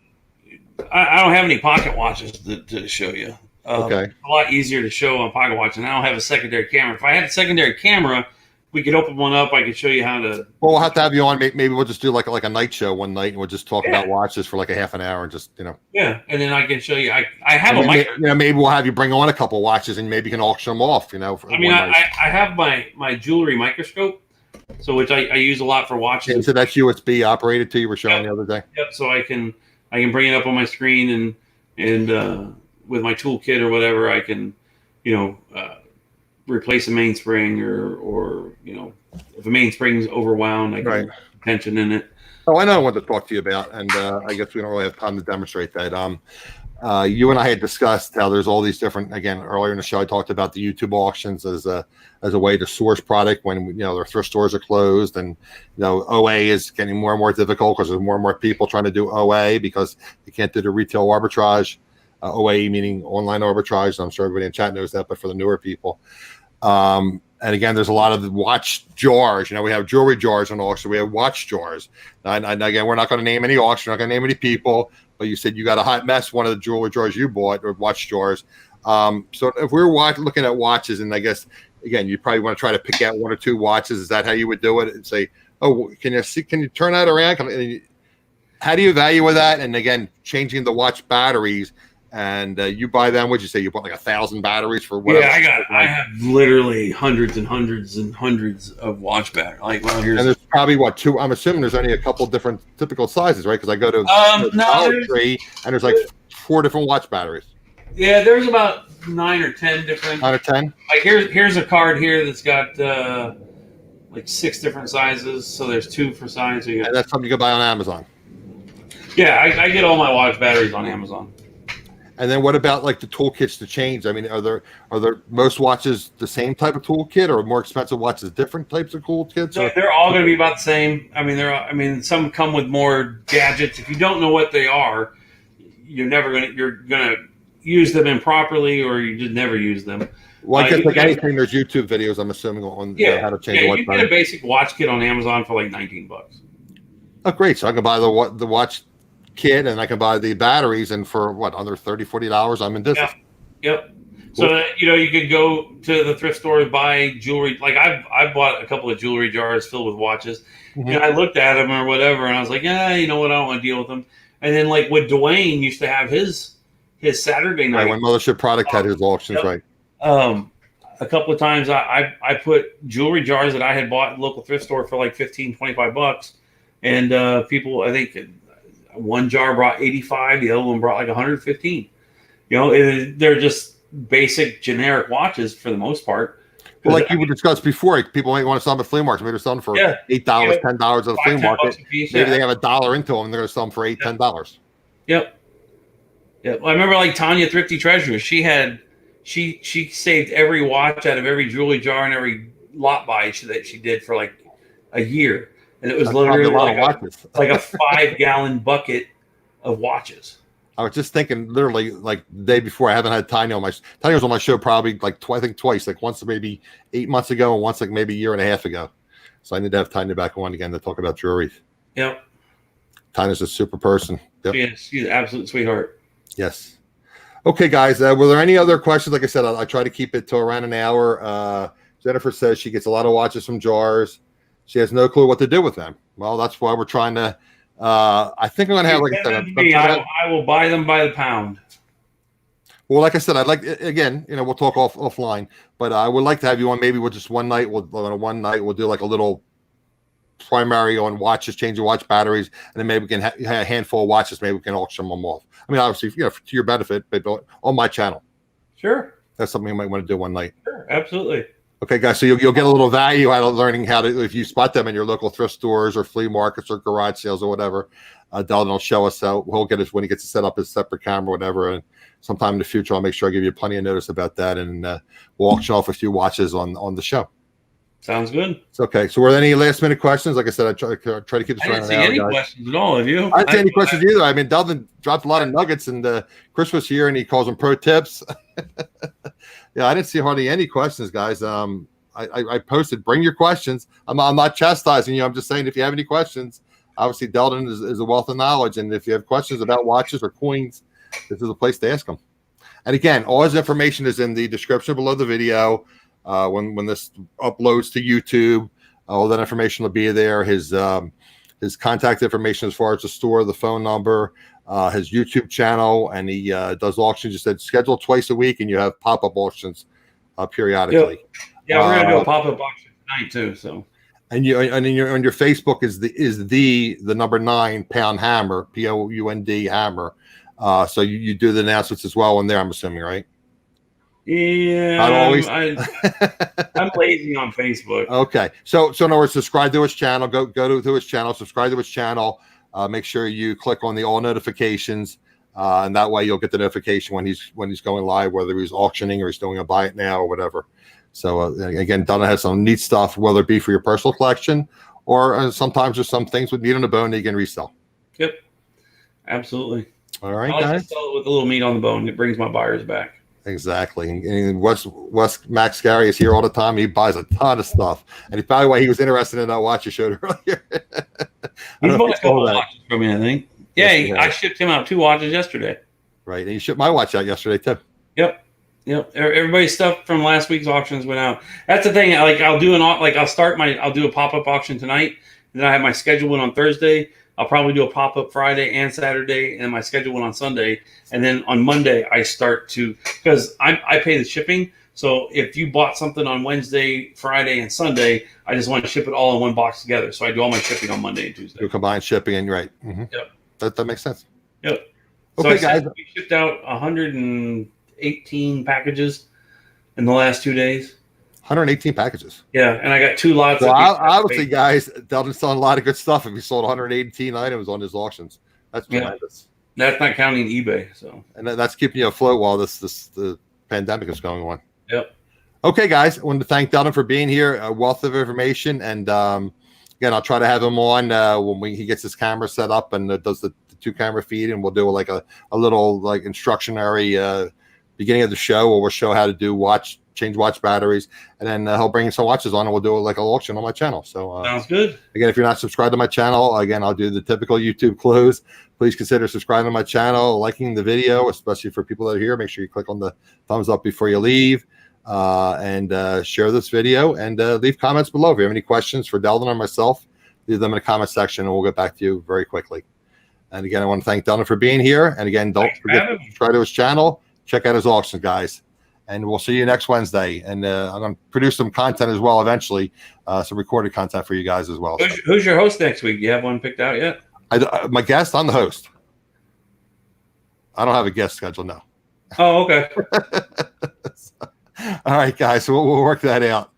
I don't have any pocket watches to show you. Okay, a lot easier to show on pocket watch, and I don't have a secondary camera. If I had a secondary camera, we could open one up. I could show you how to. Well, we'll have to have you on. Maybe we'll just do like a night show one night, and we'll just talk about watches for like a half an hour, and just Yeah, and then I can show you. I have a mic. Maybe we'll have you bring on a couple watches, and maybe you can auction them off. I have my jewelry microscope, so which I use a lot for watches. And so that's USB operated too. You were showing the other day. Yep. So I can bring it up on my screen and with my toolkit or whatever, I can replace a mainspring or if a mainspring's overwound, I can put tension in it. Oh, I know I wanted to talk to you about, and I guess we don't really have time to demonstrate that. You and I had discussed how there's all these different. Again, earlier in the show, I talked about the YouTube auctions as a way to source product when their thrift stores are closed, and OA is getting more and more difficult because there's more and more people trying to do OA because they can't do the retail arbitrage. OA meaning online arbitrage. I'm sure everybody in chat knows that, but for the newer people. And again, there's a lot of watch jars. We have jewelry jars on auction. We have watch jars. And again, we're not going to name any auction. We're not going to name any people. But you said you got a hot mess. One of the jewelry jars you bought, or watch jars. So if we're looking at watches, and I guess again, you probably want to try to pick out one or two watches. Is that how you would do it? And say, oh, can you turn that around? How do you evaluate that? And again, changing the watch batteries. And you buy them. What'd you say? You bought like 1,000 batteries for whatever? Yeah, I have literally hundreds and hundreds and hundreds of watch batteries. And there's probably two. I'm assuming there's only a couple different typical sizes, right? Because I go to Dollar Tree and there's like 4 different watch batteries. Yeah, there's about 9 or 10 different. 9 or 10. Like here's a card here that's got like 6 different sizes. So there's 2 for size. So and that's something you can buy on Amazon. Yeah, I get all my watch batteries on Amazon. And then what about like the toolkits to change? I mean, are there most watches the same type of toolkit, or more expensive watches different types of toolkits? They're all going to be about the same. I mean, some come with more gadgets. If you don't know what they are, you're going to use them improperly, or you just never use them. Well, I guess like anything, there's YouTube videos. I'm assuming on how to change. You get a basic watch kit on Amazon for like $19. Oh, great! So I can buy the watch kit, and I can buy the batteries, and for under $30-$40 I'm in business. Yep. So you could go to the thrift store and buy jewelry. Like I've bought a couple of jewelry jars filled with watches. Mm-hmm. I looked at them or whatever, and I was like, you know what, I don't want to deal with them. And then like with Dwayne used to have his Saturday night, right, when Mothership Product had his auctions. Right. A couple of times I put jewelry jars that I had bought at the local thrift store for like $15-$25, and people, I think one jar brought 85, the other one brought like 115. They're just basic generic watches for the most part. Well, like you discussed before, people might want to sell them at flea markets. Maybe they're selling for $8, $10 at the flea market. Maybe they have $1 into them, and they're going to sell them for $8, $10. Yep. Well, I remember like Tanya Thrifty Treasure. She saved every watch out of every jewelry jar and every lot buy that she did for like a year. And it was literally like a 5-gallon bucket of watches. I was just thinking, literally, like the day before, I haven't had Tanya on Tanya was on my show probably like I think twice, like once maybe 8 months ago, and once like maybe a year and a half ago. So I need to have Tanya back on again to talk about jewelry. Yep. Tanya's a super person. Yep. She's an absolute sweetheart. Yes. Okay, guys. Were there any other questions? Like I said, I try to keep it to around an hour. Jennifer says she gets a lot of watches from jars. She has no clue what to do with them. Well, that's why we're trying to. I think I'm going to have, like I said, I will buy them by the pound. Well, like I said, I'd like, again, we'll talk offline, but I would like to have you on. Maybe we'll just one night. We'll do like a little primary on watches, changing watch batteries, and then maybe we can have a handful of watches. Maybe we can auction them off. I mean, obviously, to your benefit, but on my channel. Sure. That's something you might want to do one night. Sure, absolutely. Okay, guys, so you'll get a little value out of learning how to, if you spot them in your local thrift stores or flea markets or garage sales or whatever. Deldon will show us how he'll get us when he gets to set up his separate camera or whatever. And sometime in the future, I'll make sure I give you plenty of notice about that, and we'll auction off a few watches on the show. Sounds good. It's okay. So, were there any last minute questions? Like I said, I try to keep this I around didn't see an hour, any guys. questions at all. Have you? I didn't see any questions either. I mean, Deldon dropped a lot of nuggets, and Chris was here, and he calls them pro tips. Yeah, I didn't see hardly any questions, guys. I posted, bring your questions. I'm not chastising you. I'm just saying if you have any questions, obviously Deldon is a wealth of knowledge, and if you have questions about watches or coins, this is a place to ask them. And again, all his information is in the description below the video. When this uploads to YouTube, all that information will be there. His contact information as far as the store, the phone number, his YouTube channel, and he does auctions. You said schedule twice a week, and you have pop-up auctions periodically. Yep. Yeah, we're gonna do a pop-up auction tonight too. So, and on your Facebook is the number 9PoundHammer, POUND hammer. So you do the announcements as well on there, I'm assuming, right? Yeah, not always. I'm lazy on Facebook. Okay, so in other words, subscribe to his channel. Go to his channel. Subscribe to his channel. Make sure you click on the all notifications, and that way you'll get the notification when he's going live, whether he's auctioning or he's doing a buy it now or whatever. So again, Donna has some neat stuff, whether it be for your personal collection or sometimes there's some things with meat on the bone that you can resell. Yep, absolutely. All right, I like guys. to sell it with a little meat on the bone. It brings my buyers back. Exactly. And West Max Gary is here all the time. He buys a ton of stuff. And by the way, he was interested in that watch you showed earlier. He bought a couple of watches from me, I think. Yeah, Yes, I shipped him out 2 watches yesterday. Right. And you shipped my watch out yesterday too. Yep. Everybody's stuff from last week's auctions went out. That's the thing. Like I'll do a pop-up auction tonight. And then I have my scheduled one on Thursday. I'll probably do a pop-up Friday and Saturday, and my scheduled one on Sunday. And then on Monday, I start to, because I pay the shipping. So if you bought something on Wednesday, Friday, and Sunday, I just want to ship it all in one box together. So I do all my shipping on Monday and Tuesday. You combine shipping and right. Mm-hmm. Yep. That makes sense. Yep. Okay, so guys. We shipped out 118 packages in the last 2 days. 118 packages. Yeah, and I got 2 lots. So obviously, guys, Deldon's selling a lot of good stuff. If he sold 118 items on his auctions, that's tremendous. That's not counting eBay. So, and that's keeping you afloat while the pandemic is going on. Yep. Okay, guys, I wanted to thank Deldon for being here. A wealth of information, and again, I'll try to have him on when he gets his camera set up and does the 2-camera feed, and we'll do like a little like instructionary beginning of the show where we'll show how to do change watch batteries, and then he'll bring some watches on, and we'll do like an auction on my channel. So sounds good. Again, if you're not subscribed to my channel, again, I'll do the typical YouTube close. Please consider subscribing to my channel, liking the video, especially for people that are here. Make sure you click on the thumbs up before you leave, and share this video, and leave comments below. If you have any questions for Deldon or myself, leave them in the comment section, and we'll get back to you very quickly. And again, I want to thank Deldon for being here. And again, don't forget to subscribe to his channel. Check out his auction, guys. And we'll see you next Wednesday. And I'm going to produce some content as well eventually, some recorded content for you guys as well. Who's your host next week? Do you have one picked out yet? My guest, I'm the host. I don't have a guest schedule, no. Oh, okay. All right, guys. So we'll work that out.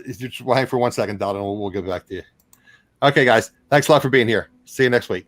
Just hang for 1 second, Deldon, and we'll get back to you. Okay, guys. Thanks a lot for being here. See you next week.